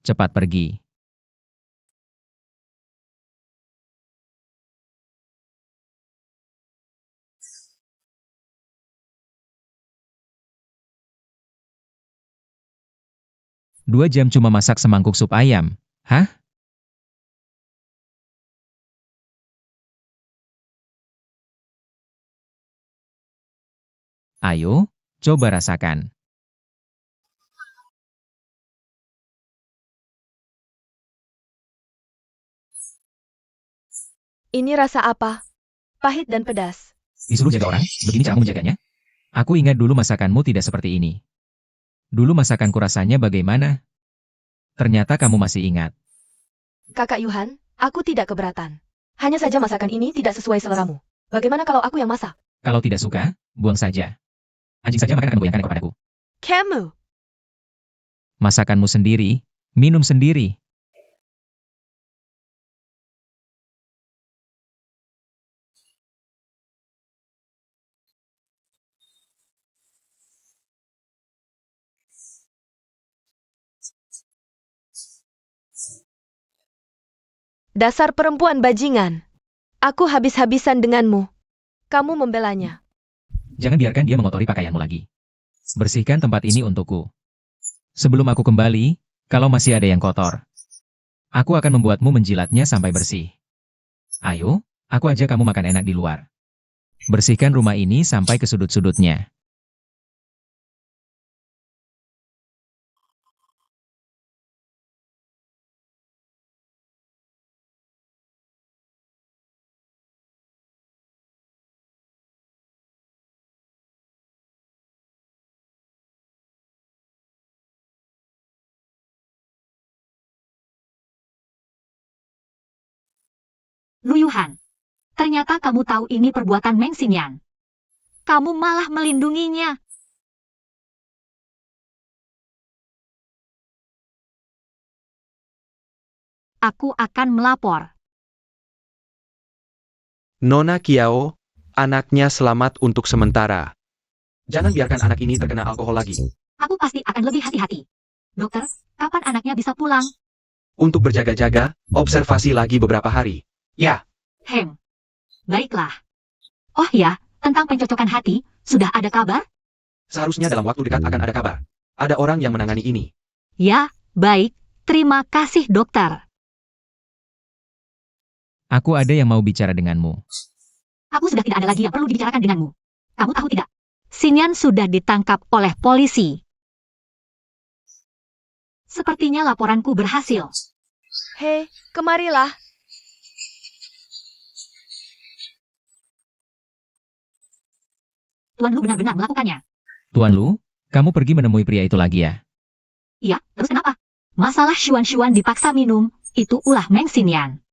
Cepat pergi. Dua jam cuma masak semangkuk sup ayam. Hah? Ayo, coba rasakan. Ini rasa apa? Pahit dan pedas. Disuruh jaga orang, begini caramu menjaganya? Aku ingat dulu masakanmu tidak seperti ini. Dulu masakanku rasanya bagaimana? Ternyata kamu masih ingat. Kakak Yuhan, aku tidak keberatan. Hanya saja masakan ini tidak sesuai seleramu. Bagaimana kalau aku yang masak? Kalau tidak suka, buang saja. Anjing saja makan akan memgoyangkan ekor padaku. Kamu, Masakanmu sendiri, minum sendiri. dasar perempuan bajingan. Aku habis-habisan denganmu. Kamu membelanya. Jangan biarkan dia mengotori pakaianmu lagi. Bersihkan tempat ini untukku. Sebelum aku kembali, kalau masih ada yang kotor, aku akan membuatmu menjilatnya sampai bersih. Ayo, aku ajak kamu makan enak di luar. Bersihkan rumah ini sampai ke sudut-sudutnya. Luyuhan. Ternyata kamu tahu ini perbuatan Meng Xinyan. Kamu malah melindunginya. Aku akan melapor. Nona Kiao, anaknya selamat untuk sementara. Jangan biarkan anak ini terkena alkohol lagi. Aku pasti akan lebih hati-hati. Dokter, kapan anaknya bisa pulang? Untuk berjaga-jaga, observasi lagi beberapa hari. Ya, Baiklah. Oh ya, tentang pencocokan hati, sudah ada kabar? seharusnya dalam waktu dekat akan ada kabar. Ada orang yang menangani ini. Ya, baik. Terima kasih, dokter. Aku ada yang mau bicara denganmu. Aku sudah tidak ada lagi yang perlu dibicarakan denganmu. Kamu tahu tidak? Xinyan sudah ditangkap oleh polisi. Sepertinya laporanku berhasil. Hei, kemarilah. Tuan Lu benar-benar melakukannya. Tuan Lu, kamu pergi menemui pria itu lagi ya? Iya, terus kenapa? Masalah Xuan-Xuan dipaksa minum, itu ulah Meng Xinyan.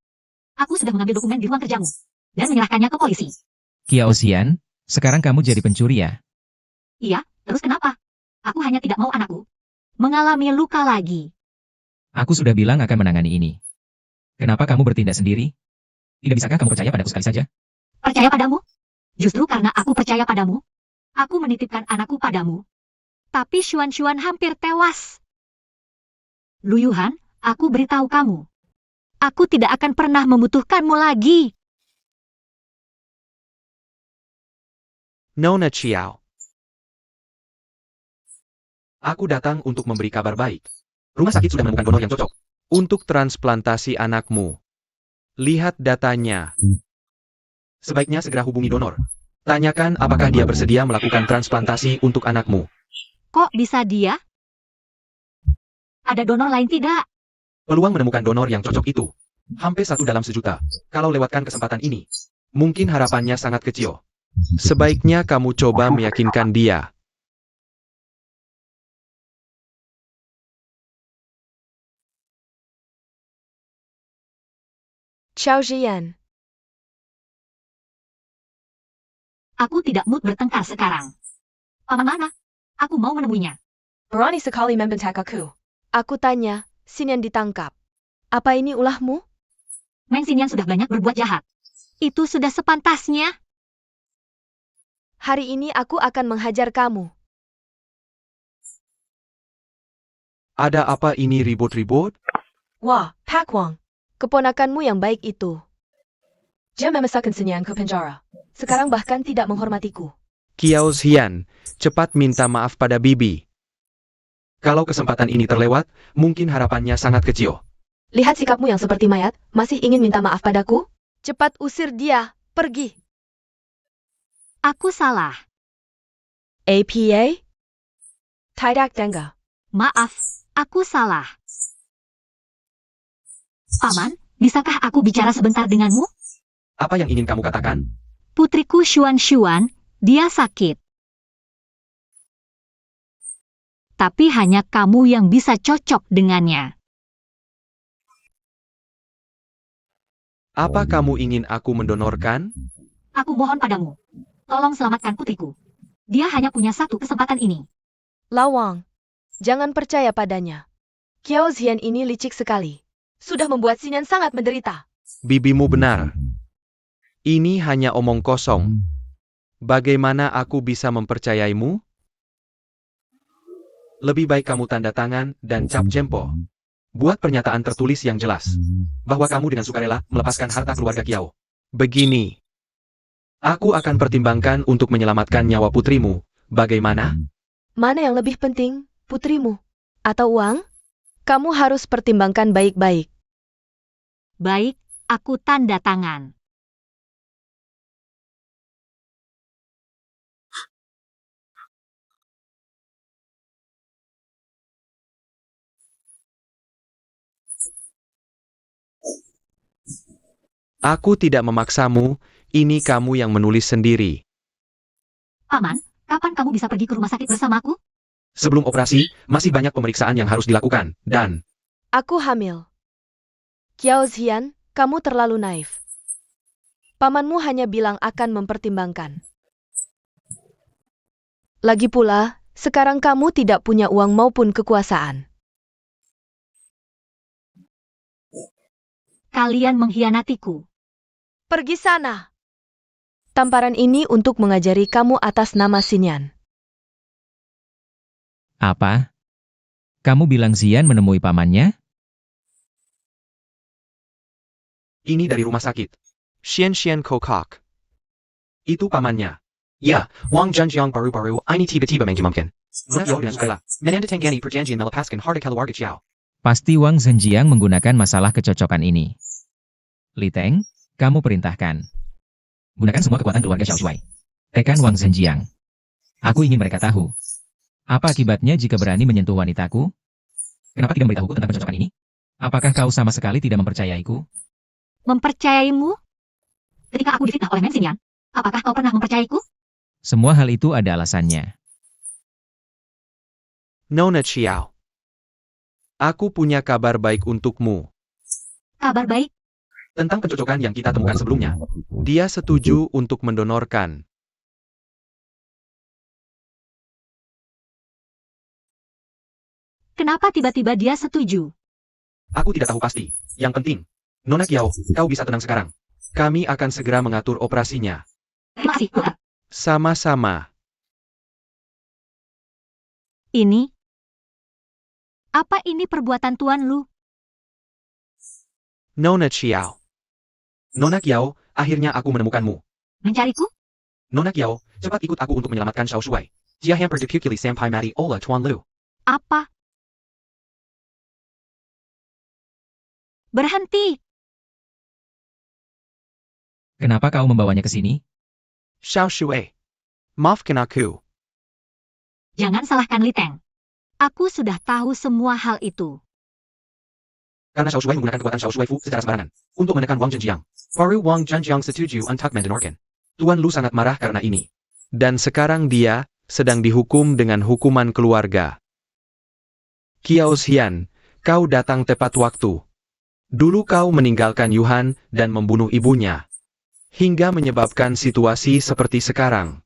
Aku sudah mengambil dokumen di ruang kerjamu dan menyerahkannya ke polisi. Kiao Xian, sekarang kamu jadi pencuri ya? Iya, terus kenapa? Aku hanya tidak mau anakku mengalami luka lagi. Aku sudah bilang akan menangani ini. Kenapa kamu bertindak sendiri? Tidak bisakah kamu percaya padaku sekali saja? Percaya padamu? Justru karena aku percaya padamu, aku menitipkan anakku padamu. Tapi Xuan-Xuan hampir tewas. Luyuhan, aku beritahu kamu. Aku tidak akan pernah membutuhkanmu lagi. Nona Chiao. Aku datang untuk memberi kabar baik. Rumah sakit sudah menemukan donor yang cocok untuk transplantasi anakmu. Lihat datanya. Sebaiknya segera hubungi donor. Tanyakan apakah dia bersedia melakukan transplantasi untuk anakmu. Kok bisa dia? Ada donor lain tidak? Peluang menemukan donor yang cocok itu hampir 1 dalam 1.000.000. Kalau lewatkan kesempatan ini, mungkin harapannya sangat kecil. Sebaiknya kamu coba meyakinkan dia. Xiao Jian. Aku tidak mood bertengkar sekarang. Paman mana? Aku mau menemuinya. Berani sekali membentak aku. Aku tanya, Xinyan ditangkap. Apa ini ulahmu? Meng Xinyan sudah banyak berbuat jahat. Itu sudah sepantasnya. Hari ini aku akan menghajar kamu. Ada apa ini ribut-ribut? Wah, Pak Wang. Keponakanmu yang baik itu. Dia memasakkan Xinyan ke penjara. Sekarang bahkan tidak menghormatiku. Kiao Xian, cepat minta maaf pada Bibi. Kalau kesempatan ini terlewat, mungkin harapannya sangat kecil. Lihat sikapmu yang seperti mayat, masih ingin minta maaf padaku? Cepat usir dia, pergi. Aku salah. APA? Tidak Dengga. Maaf, aku salah. Paman, bisakah aku bicara sebentar denganmu? Apa yang ingin kamu katakan? Putriku Xuan-Xuan, dia sakit. Tapi hanya kamu yang bisa cocok dengannya. Apa kamu ingin aku mendonorkan? Aku mohon padamu. Tolong selamatkan putriku. Dia hanya punya satu kesempatan ini. Lawang, jangan percaya padanya. Kiao Zian ini licik sekali. Sudah membuat Xinyan sangat menderita. Bibimu benar. Ini hanya omong kosong. Bagaimana aku bisa mempercayaimu? Lebih baik kamu tanda tangan dan cap jempol. Buat pernyataan tertulis yang jelas. Bahwa kamu dengan sukarela melepaskan harta keluarga Kiao. Begini. Aku akan pertimbangkan untuk menyelamatkan nyawa putrimu. Bagaimana? Mana yang lebih penting, putrimu? Atau uang? Kamu harus pertimbangkan baik-baik. Baik, aku tanda tangan. Aku tidak memaksamu, ini kamu yang menulis sendiri. Paman, kapan kamu bisa pergi ke rumah sakit bersamaku? Sebelum operasi, masih banyak pemeriksaan yang harus dilakukan, dan Aku hamil. Kiao Zian, kamu terlalu naif. Pamanmu hanya bilang akan mempertimbangkan. Lagi pula, sekarang kamu tidak punya uang maupun kekuasaan. Kalian mengkhianatiku. Pergi sana. Tamparan ini untuk mengajari kamu atas nama Xinyan. Apa? Kamu bilang Zian menemui pamannya? ini dari rumah sakit. Xian Kokok. Itu pamannya. Ya, Wang Zhenjiang baru-baru ini tiba-tiba mungkin. Menakio dengan sukarela. Menandatangani perjanjian melepaskan harta keluarga Xiao. Pasti Wang Zhenjiang menggunakan masalah kecocokan ini. Li Teng, kamu perintahkan. Gunakan semua kekuatan keluarga Xiao Shuai. Tekan Wang Zhenjiang. Aku ingin mereka tahu. Apa akibatnya jika berani menyentuh wanitaku? Kenapa tidak memberitahuku tentang kecocokan ini? Apakah kau sama sekali tidak mempercayaiku? Mempercayaimu? Ketika aku difitnah oleh Men Xinyan, apakah kau pernah mempercayaiku? Semua hal itu ada alasannya. Nona Xiao. Aku punya kabar baik untukmu. Kabar baik? Tentang kecocokan yang kita temukan sebelumnya. Dia setuju untuk mendonorkan. Kenapa tiba-tiba dia setuju? Aku tidak tahu pasti. Yang penting, Nona Kiao, kau bisa tenang sekarang. Kami akan segera mengatur operasinya. Terima kasih, Tuhan. Sama-sama. Ini? Apa ini perbuatan Tuan Lu? Nona Xiao. Nona Kiao, akhirnya aku menemukanmu. Mencariku? Nona Kiao, cepat ikut aku untuk menyelamatkan Xiao Shuai. Jia hamper dipukuli sampai mati oleh Tuan Lu. Apa? Berhenti! Kenapa kau membawanya ke sini? Xiao Shuai. Maafkan aku. Jangan salahkan Li Teng. Aku sudah tahu semua hal itu. Karena Xiao Shuai menggunakan kekuatan Xiao Shuai Fu secara sembarangan untuk menekan Wang Zhenjiang. Baru Wang Zhenjiang setuju untuk mendonorkan. Tuan Lu sangat marah karena ini. Dan sekarang dia sedang dihukum dengan hukuman keluarga. Kiao Xian, kau datang tepat waktu. Dulu kau meninggalkan Yuhan dan membunuh ibunya. Hingga menyebabkan situasi seperti sekarang.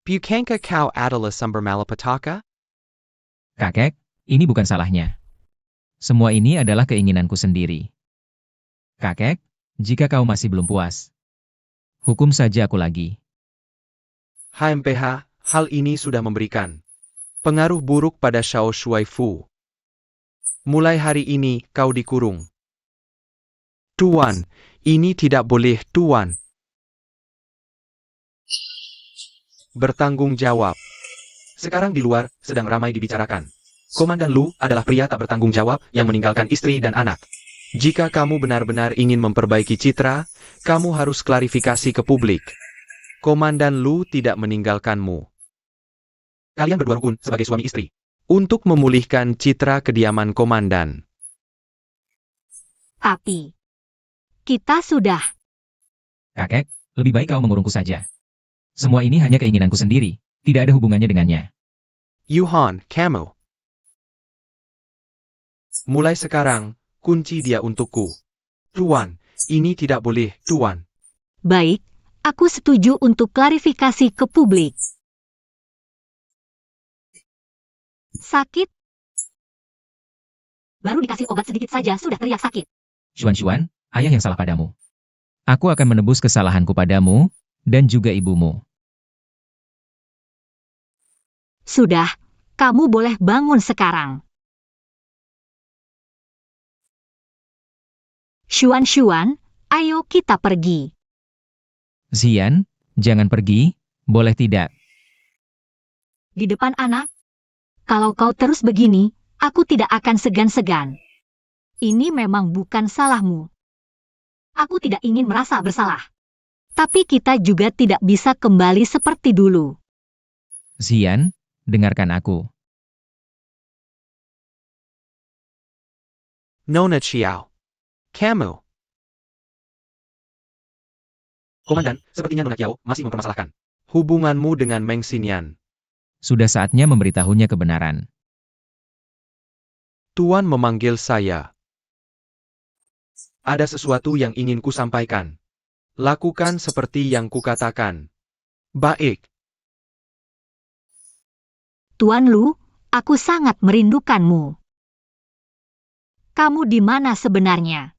Bukankah kau adalah sumber malapetaka? Kakek, ini bukan salahnya. Semua ini adalah keinginanku sendiri. Kakek, jika kau masih belum puas, hukum saja aku lagi. HMPH, hal ini sudah memberikan pengaruh buruk pada Xiao Shuai Fu. Mulai hari ini kau dikurung. Tuan, ini tidak boleh, Tuan. Bertanggung jawab. Sekarang di luar sedang ramai dibicarakan. Komandan Lu adalah pria tak bertanggung jawab yang meninggalkan istri dan anak. Jika kamu benar-benar ingin memperbaiki citra, kamu harus klarifikasi ke publik. Komandan Lu tidak meninggalkanmu. Kalian berdua rukun sebagai suami istri. Untuk memulihkan citra kediaman komandan. Tapi, kita sudah. Kakek, lebih baik kau mengurungku saja. Semua ini hanya keinginanku sendiri, tidak ada hubungannya dengannya. Yuhan, kamu. Mulai sekarang, kunci dia untukku. Tuan, ini tidak boleh, Tuan. Baik, aku setuju untuk klarifikasi ke publik. Sakit? Baru dikasih obat sedikit saja sudah teriak sakit. Xuan, ayah yang salah padamu. Aku akan menebus kesalahanku padamu, dan juga ibumu. Sudah, kamu boleh bangun sekarang. Xuan, ayo kita pergi. Xian, jangan pergi, boleh tidak? Di depan anak? Kalau kau terus begini, aku tidak akan segan-segan. Ini memang bukan salahmu. Aku tidak ingin merasa bersalah. Tapi kita juga tidak bisa kembali seperti dulu. Xian, dengarkan aku. Nona Xiao. Kamu. Komandan, sepertinya Nona Qiao masih mempermasalahkan hubunganmu dengan Meng Xinyan. Sudah saatnya memberitahunya kebenaran. Tuan memanggil saya. Ada sesuatu yang ingin kusampaikan. Lakukan seperti yang kukatakan. Baik. Tuan Lu, aku sangat merindukanmu. Kamu di mana sebenarnya?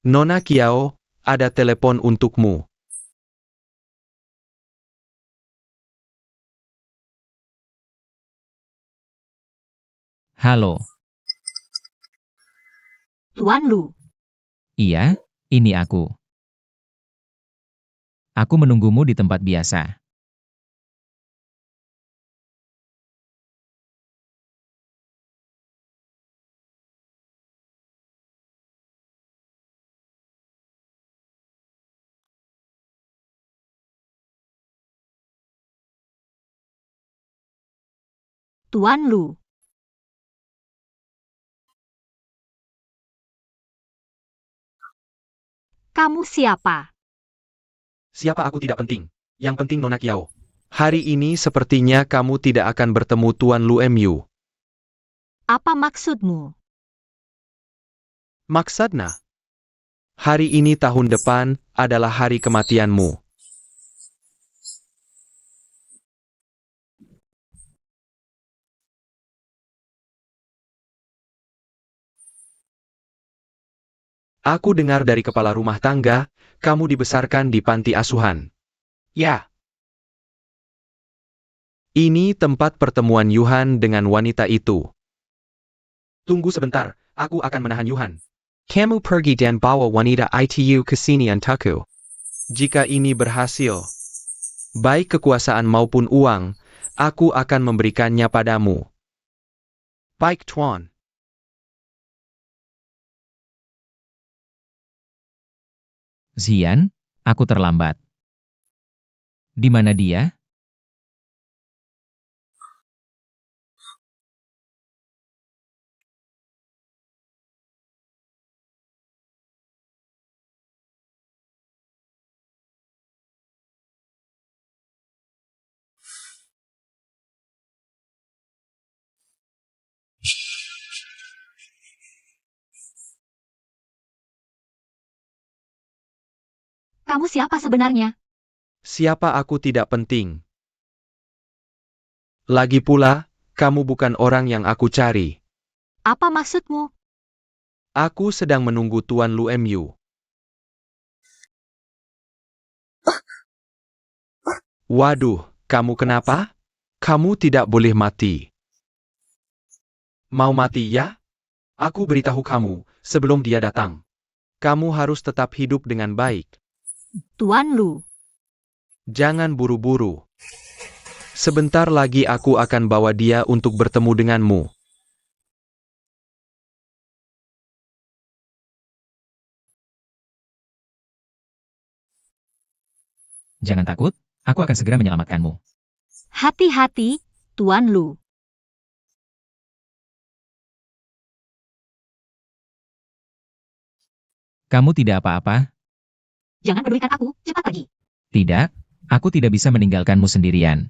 Nona Qiao, ada telepon untukmu. Halo, Tuan Lu, iya, ini aku. Aku menunggumu di tempat biasa. Tuan Lu. Kamu siapa? Siapa aku tidak penting. Yang penting Nona Qiao. Hari ini sepertinya kamu tidak akan bertemu Tuan Lu Mu. Apa maksudmu? Maksudnya? Hari ini tahun depan adalah hari kematianmu. Aku dengar dari kepala rumah tangga, kamu dibesarkan di panti asuhan. Ya. Ini tempat pertemuan Yuhan dengan wanita itu. Tunggu sebentar, aku akan menahan Yuhan. Kamu pergi dan bawa wanita itu ke sini untukku. Jika ini berhasil, baik kekuasaan maupun uang, aku akan memberikannya padamu. Baik, Tuan. Xian, aku terlambat. Di mana dia? Kamu siapa sebenarnya? Siapa aku tidak penting. Lagi pula, kamu bukan orang yang aku cari. Apa maksudmu? Aku sedang menunggu Tuan Lu Mu. Waduh, kamu kenapa? Kamu tidak boleh mati. Mau mati ya? Aku beritahu kamu, sebelum dia datang. Kamu harus tetap hidup dengan baik. Tuan Lu. Jangan buru-buru. Sebentar lagi aku akan bawa dia untuk bertemu denganmu. Jangan takut, aku akan segera menyelamatkanmu. Hati-hati, Tuan Lu. Kamu tidak apa-apa? Jangan pedulikan aku, cepat pergi. Tidak, aku tidak bisa meninggalkanmu sendirian.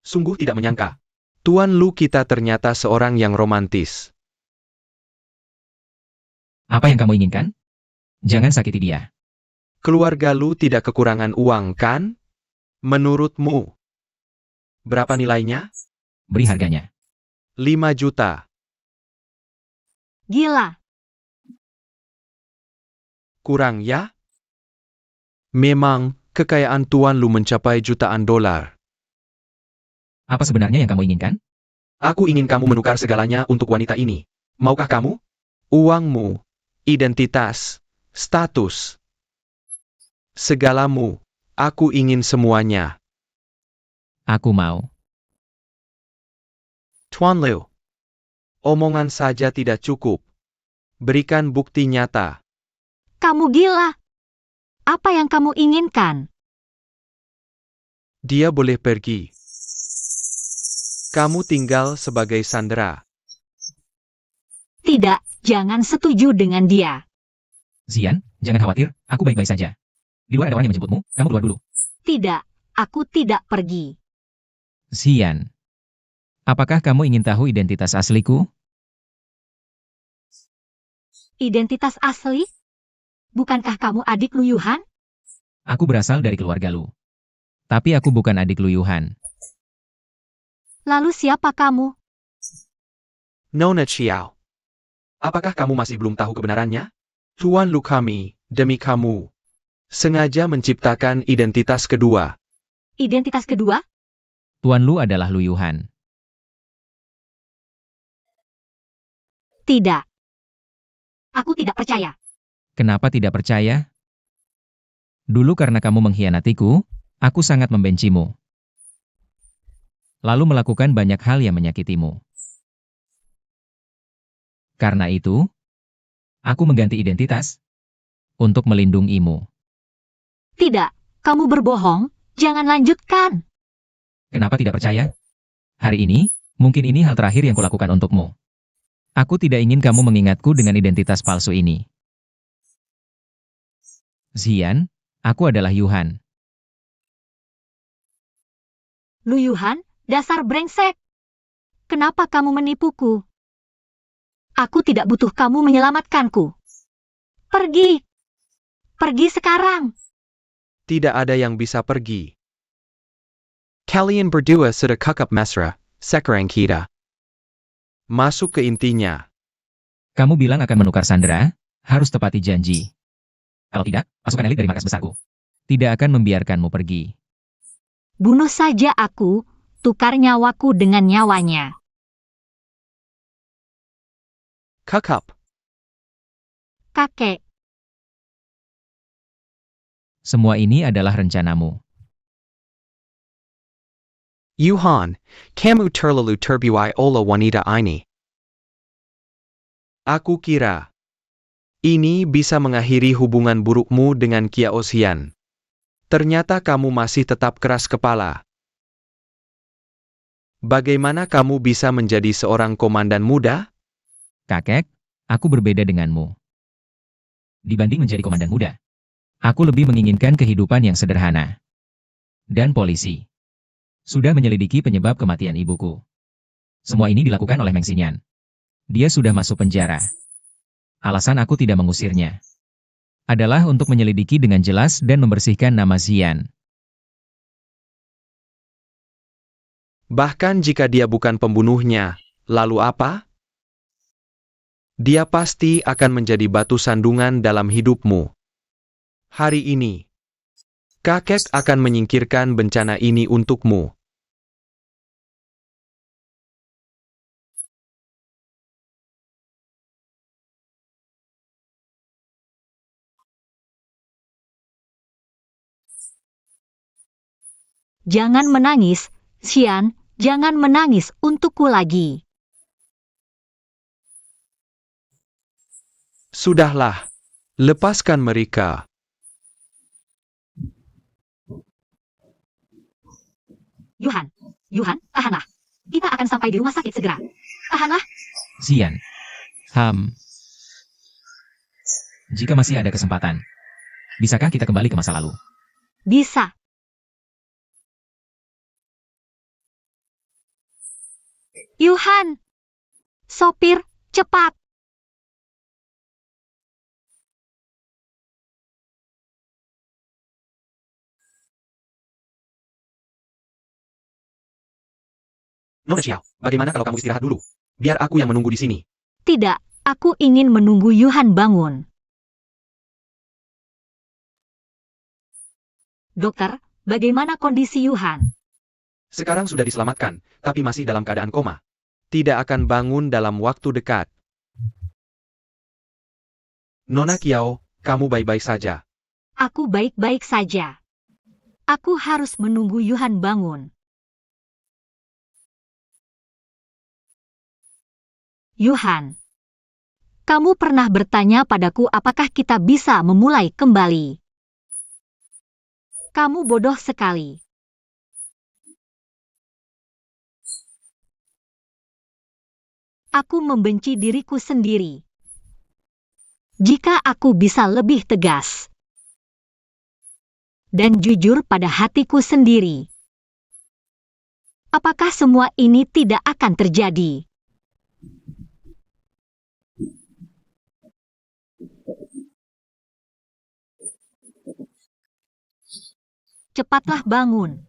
Sungguh tidak menyangka. Tuan Lu kita ternyata seorang yang romantis. Apa yang kamu inginkan? Jangan sakiti dia. Keluarga Lu tidak kekurangan uang, kan? Menurutmu? Berapa nilainya? Beri harganya. 5 juta. Gila. Kurang ya? Memang, kekayaan Tuan Lu mencapai jutaan dolar. Apa sebenarnya yang kamu inginkan? Aku ingin kamu menukar segalanya untuk wanita ini. Maukah kamu? Uangmu, identitas, status. Segalamu. Aku ingin semuanya. Aku mau. Tuan Lu. Omongan saja tidak cukup. Berikan bukti nyata. Kamu gila. Apa yang kamu inginkan? Dia boleh pergi. Kamu tinggal sebagai sandera. Tidak, jangan setuju dengan dia. Zian, jangan khawatir, aku baik-baik saja. Di luar ada orang yang menjemputmu, kamu keluar dulu. Tidak, aku tidak pergi. Zian, apakah kamu ingin tahu identitas asliku? Identitas asli? Bukankah kamu adik Lu Yuhan? Aku berasal dari keluarga Lu. Tapi aku bukan adik Lu Yuhan. Lalu siapa kamu? Nona Chiao. Apakah kamu masih belum tahu kebenarannya? Tuan Lu kami, demi kamu, sengaja menciptakan identitas kedua. Identitas kedua? Tuan Lu adalah Lu Yuhan. Tidak. Aku tidak percaya. Kenapa tidak percaya? Dulu karena kamu mengkhianatiku, aku sangat membencimu. Lalu melakukan banyak hal yang menyakitimu. Karena itu, aku mengganti identitas untuk melindungimu. Tidak, kamu berbohong. Jangan lanjutkan. Kenapa tidak percaya? Hari ini, mungkin ini hal terakhir yang kulakukan untukmu. Aku tidak ingin kamu mengingatku dengan identitas palsu ini. Zian, aku adalah Yuhan. Lu Yuhan, dasar brengsek. Kenapa kamu menipuku? Aku tidak butuh kamu menyelamatkanku. Pergi. Pergi sekarang. Tidak ada yang bisa pergi. Kalian berdua sudah kakap mesra, sekarang kita. Masuk ke intinya. Kamu bilang akan menukar sandera, harus tepati janji. Kalau tidak, pasukan elit dari markas besarku tidak akan membiarkanmu pergi. Bunuh saja aku, tukar nyawaku dengan nyawanya. Kakap. Kakek, Semua ini adalah rencanamu. Yuhan, kamu terlalu terbuai oleh wanita ini. Aku kira ini bisa mengakhiri hubungan burukmu dengan Kiaosian. Ternyata kamu masih tetap keras kepala. Bagaimana kamu bisa menjadi seorang komandan muda? Kakek, aku berbeda denganmu. Dibanding menjadi komandan muda, aku lebih menginginkan kehidupan yang sederhana. Dan polisi sudah menyelidiki penyebab kematian ibuku. Semua ini dilakukan oleh Meng Xinyan. Dia sudah masuk penjara. Alasan aku tidak mengusirnya adalah untuk menyelidiki dengan jelas dan membersihkan nama Zian. Bahkan jika dia bukan pembunuhnya, lalu apa? Dia pasti akan menjadi batu sandungan dalam hidupmu. Hari ini, kakek akan menyingkirkan bencana ini untukmu. jangan menangis, Xian, jangan menangis untukku lagi. Sudahlah, lepaskan mereka. Yuhan, tahanlah. Kita akan sampai di rumah sakit segera. Tahanlah. Zian. Jika masih ada kesempatan, bisakah kita kembali ke masa lalu? Bisa. Yuhan! Sopir, cepat! Nona Xiao, bagaimana kalau kamu istirahat dulu? Biar aku yang menunggu di sini. Tidak, aku ingin menunggu Yuhan bangun. Dokter, bagaimana kondisi Yuhan? Sekarang sudah diselamatkan, tapi masih dalam keadaan koma. Tidak akan bangun dalam waktu dekat. Nona Kiao, kamu baik-baik saja. Aku baik-baik saja. Aku harus menunggu Yuhan bangun. Yuhan, kamu pernah bertanya padaku apakah kita bisa memulai kembali. Kamu bodoh sekali. Aku membenci diriku sendiri. Jika aku bisa lebih tegas dan jujur pada hatiku sendiri, apakah semua ini tidak akan terjadi? Cepatlah bangun.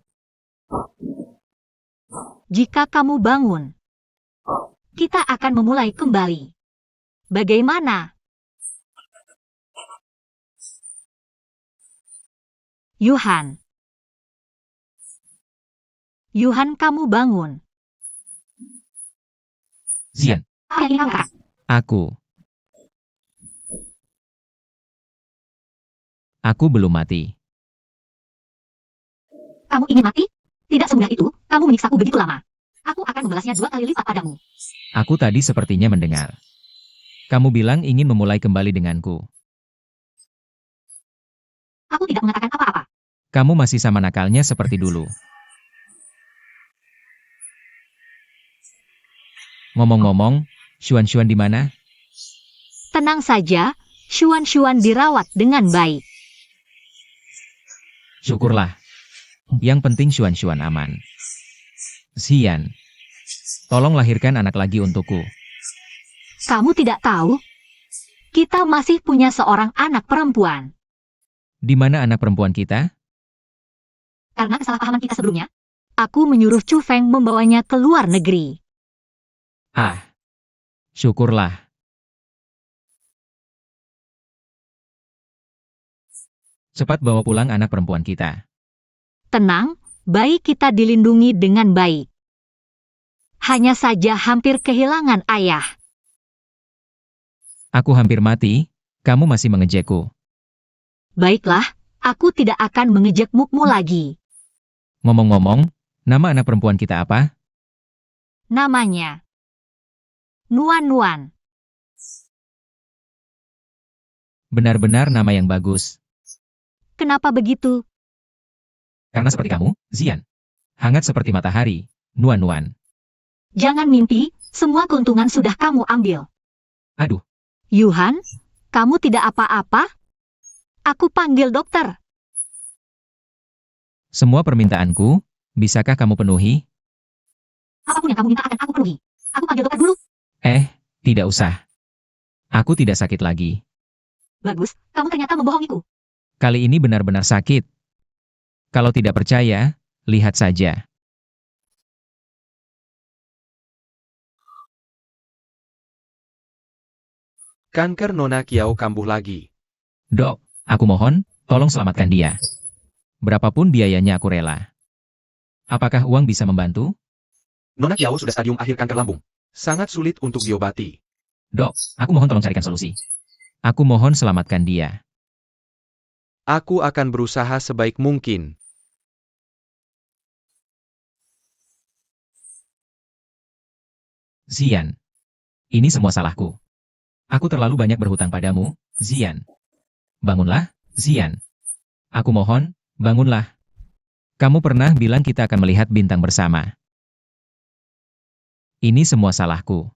Jika kamu bangun, kita akan memulai kembali. Bagaimana? Yuhan. Yuhan, kamu bangun. Zian, Apa yang ingin kamu katakan? Aku belum mati. Kamu ingin mati? Tidak semudah itu, kamu menyiksaku begitu lama. Aku akan membalasnya 2 kali lipat padamu. Aku tadi sepertinya mendengar. Kamu bilang ingin memulai kembali denganku. Aku tidak mengatakan apa-apa. Kamu masih sama nakalnya seperti dulu. Ngomong-ngomong, Xuan-Xuan di mana? Tenang saja, Xuan-Xuan dirawat dengan baik. Syukurlah. Yang penting Xuan-Xuan aman. Zian, tolong lahirkan anak lagi untukku. Kamu tidak tahu? Kita masih punya seorang anak perempuan. Di mana anak perempuan kita? Karena kesalahpahaman kita sebelumnya, aku menyuruh Chu Feng membawanya ke luar negeri. Ah, syukurlah. Cepat bawa pulang anak perempuan kita. Tenang, bayi kita dilindungi dengan baik. Hanya saja hampir kehilangan ayah. Aku hampir mati, kamu masih mengejekku. Baiklah, aku tidak akan mengejekmu lagi. Ngomong-ngomong, nama anak perempuan kita apa? Namanya Nuan-Nuan. Benar-benar nama yang bagus. Kenapa begitu? Karena seperti kamu, Zian. Hangat seperti matahari, Nuan-Nuan. Jangan mimpi, semua keuntungan sudah kamu ambil. Aduh, Yuhan, kamu tidak apa-apa? Aku panggil dokter. semua permintaanku, bisakah kamu penuhi? Apapun yang kamu minta akan aku penuhi. Aku panggil dokter dulu. Tidak usah. Aku tidak sakit lagi. Bagus, kamu ternyata membohongiku. Kali ini benar-benar sakit. Kalau tidak percaya, lihat saja. Kanker Nona Kiao kambuh lagi. Dok, aku mohon, tolong selamatkan dia. Berapapun biayanya aku rela. Apakah uang bisa membantu? Nona Kiao sudah stadium akhir kanker lambung. Sangat sulit untuk diobati. Dok, aku mohon tolong carikan solusi. Aku mohon selamatkan dia. Aku akan berusaha sebaik mungkin. Zian. Ini semua salahku. Aku terlalu banyak berhutang padamu, Zian. Bangunlah, Zian. Aku mohon, bangunlah. Kamu pernah bilang kita akan melihat bintang bersama. Ini semua salahku.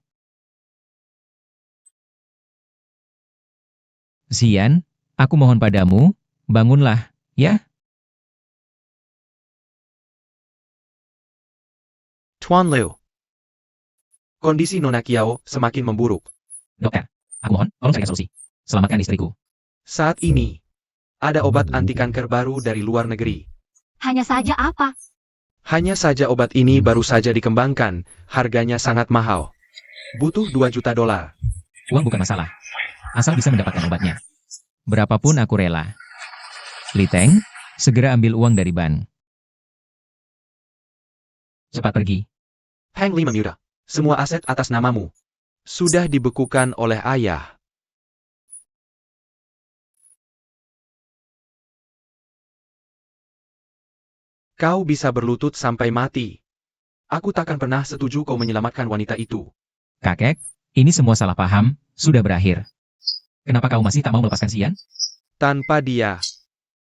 Zian, aku mohon padamu, bangunlah, ya? Tuan Liu. Kondisi Nona Kiao semakin memburuk. Dokter, aku mohon, tolong carikan solusi. Selamatkan istriku. Saat ini, ada obat anti kanker baru dari luar negeri. Hanya saja apa? Hanya saja obat ini baru saja dikembangkan, harganya sangat mahal. Butuh 2 juta dolar. Uang bukan masalah. Asal bisa mendapatkan obatnya. Berapapun aku rela. Li Teng, segera ambil uang dari Ban. Cepat pergi. Hang Li memudah. Semua aset atas namamu. Sudah dibekukan oleh ayah. Kau bisa berlutut sampai mati. Aku takkan pernah setuju kau menyelamatkan wanita itu. Kakek, ini semua salah paham, sudah berakhir. Kenapa kau masih tak mau melepaskan Xian? Tanpa dia.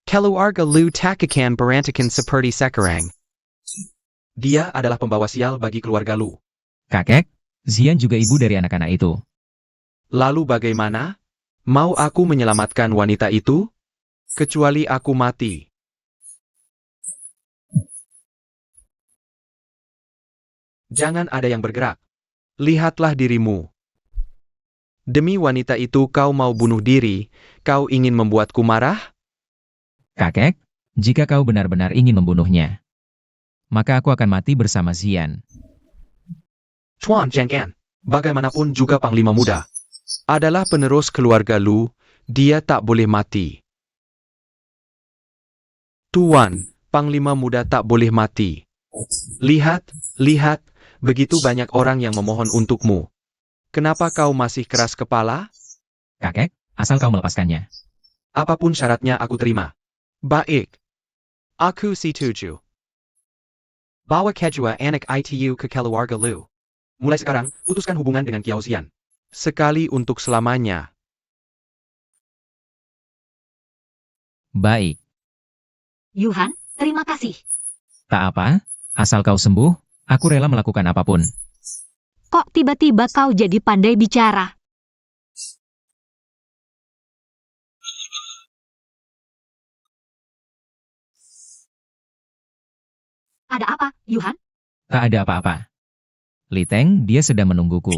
Keluarga Lu Takakan berantakan seperti sekarang. Dia adalah pembawa sial bagi keluarga Lu. Kakek, Xian juga ibu dari anak-anak itu. Lalu bagaimana? Mau aku menyelamatkan wanita itu? Kecuali aku mati. Jangan ada yang bergerak. Lihatlah dirimu. Demi wanita itu kau mau bunuh diri, kau ingin membuatku marah? Kakek, jika kau benar-benar ingin membunuhnya, maka aku akan mati bersama Xian. Tuan Zhengkan, bagaimanapun juga Panglima Muda. Adalah penerus keluarga Lu, dia tak boleh mati. Tuan, Panglima Muda tak boleh mati. Lihat, lihat, begitu banyak orang yang memohon untukmu. Kenapa kau masih keras kepala? Kakek, asal kau melepaskannya. Apapun syaratnya aku terima. Baik. Aku setuju. Bawa kedua anak itu ke keluarga Lu. Mulai sekarang, putuskan hubungan dengan Kiao Xian. Sekali untuk selamanya. Baik, Yuhan, terima kasih. tak apa, asal kau sembuh, aku rela melakukan apapun. Kok tiba-tiba kau jadi pandai bicara? Ada apa, Yuhan? Tak ada apa-apa. Li Teng, dia sedang menungguku.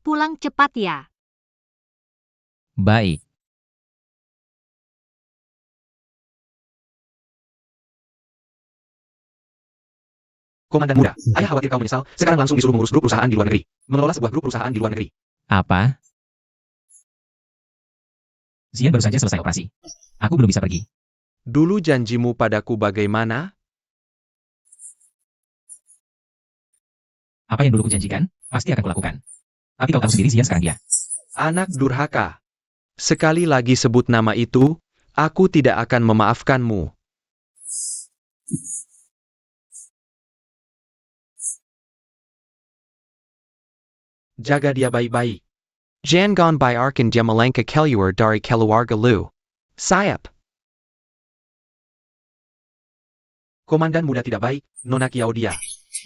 Pulang cepat ya. Baik, Komandan Muda, ayah khawatir kau menyesal, sekarang langsung disuruh mengurus grup perusahaan di luar negeri. Mengelola sebuah grup perusahaan di luar negeri. apa? Xian baru saja selesai operasi. Aku belum bisa pergi. Dulu janjimu padaku bagaimana? Apa yang dulu kujanjikan, pasti akan kulakukan. Tapi kau tahu sendiri Xian sekarang dia. Anak durhaka. Sekali lagi sebut nama itu, aku tidak akan memaafkanmu. Jaga dia baik-baik. Jangan biarkan dia melangkah keluar dari keluarga Lu. Sayap. Komandan Muda tidak baik, Nona Kiao dia.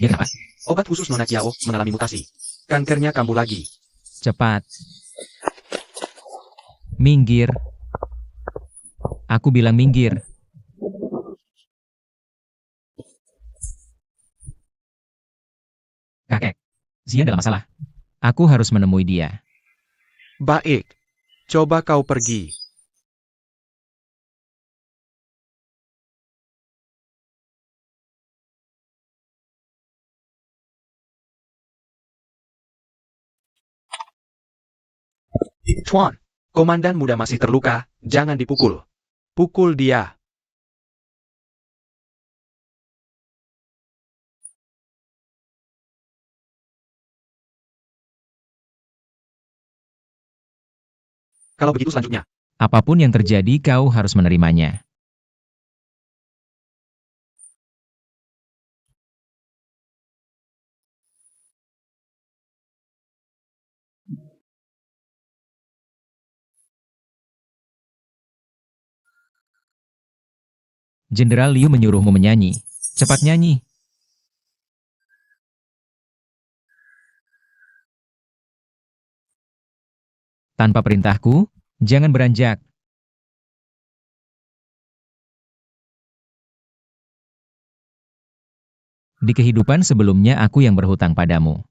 Dia kenapa? Obat khusus Nona Kiao mengalami mutasi. Kankernya kambuh lagi. Cepat. Minggir. Aku bilang minggir. Kakek, Xian dalam masalah. Aku harus menemui dia. Baik. Coba kau pergi. Tuan, Komandan Muda masih terluka, jangan dipukul. Pukul dia. Kalau begitu selanjutnya. Apapun yang terjadi kau harus menerimanya. Jenderal Liu menyuruhmu menyanyi. Cepat nyanyi. Tanpa perintahku, jangan beranjak. Di kehidupan sebelumnya aku yang berhutang padamu.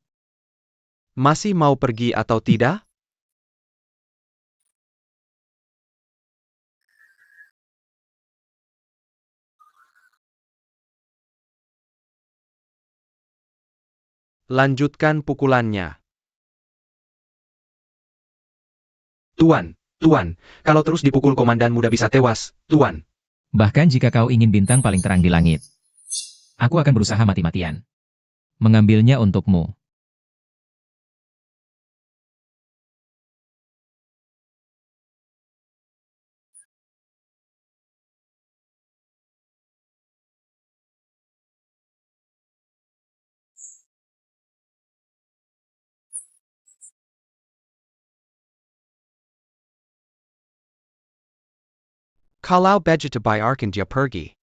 Masih mau pergi atau tidak? Lanjutkan pukulannya. Tuan, kalau terus dipukul komandan muda bisa tewas, Tuan. Bahkan jika kau ingin bintang paling terang di langit, aku akan berusaha mati-matian mengambilnya untukmu. Kalau begitu biarkan dia pergi.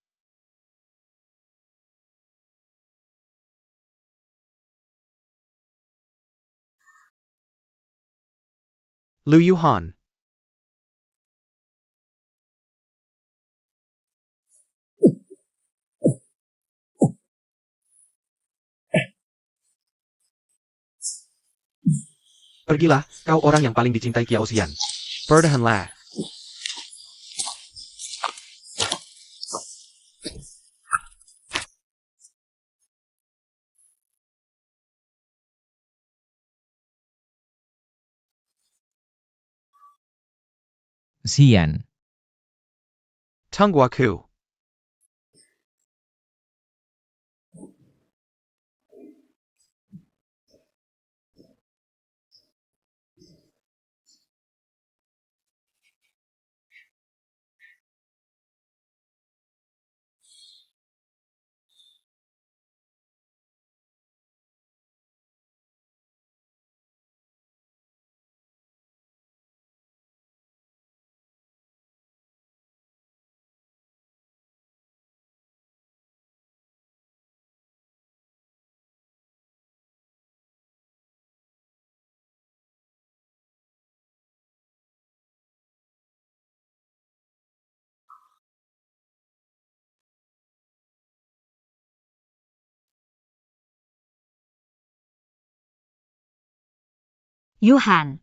Lu Yuhan. Pergilah, kau orang yang paling dicintai Kiao Xian. Perdahanlah. Xian, Tungguaku. Yuhan.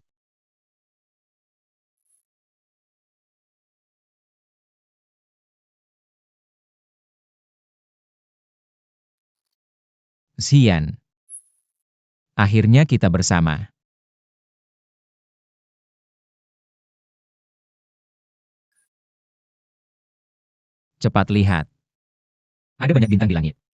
Xian. Akhirnya kita bersama. Cepat lihat. Ada banyak bintang di langit.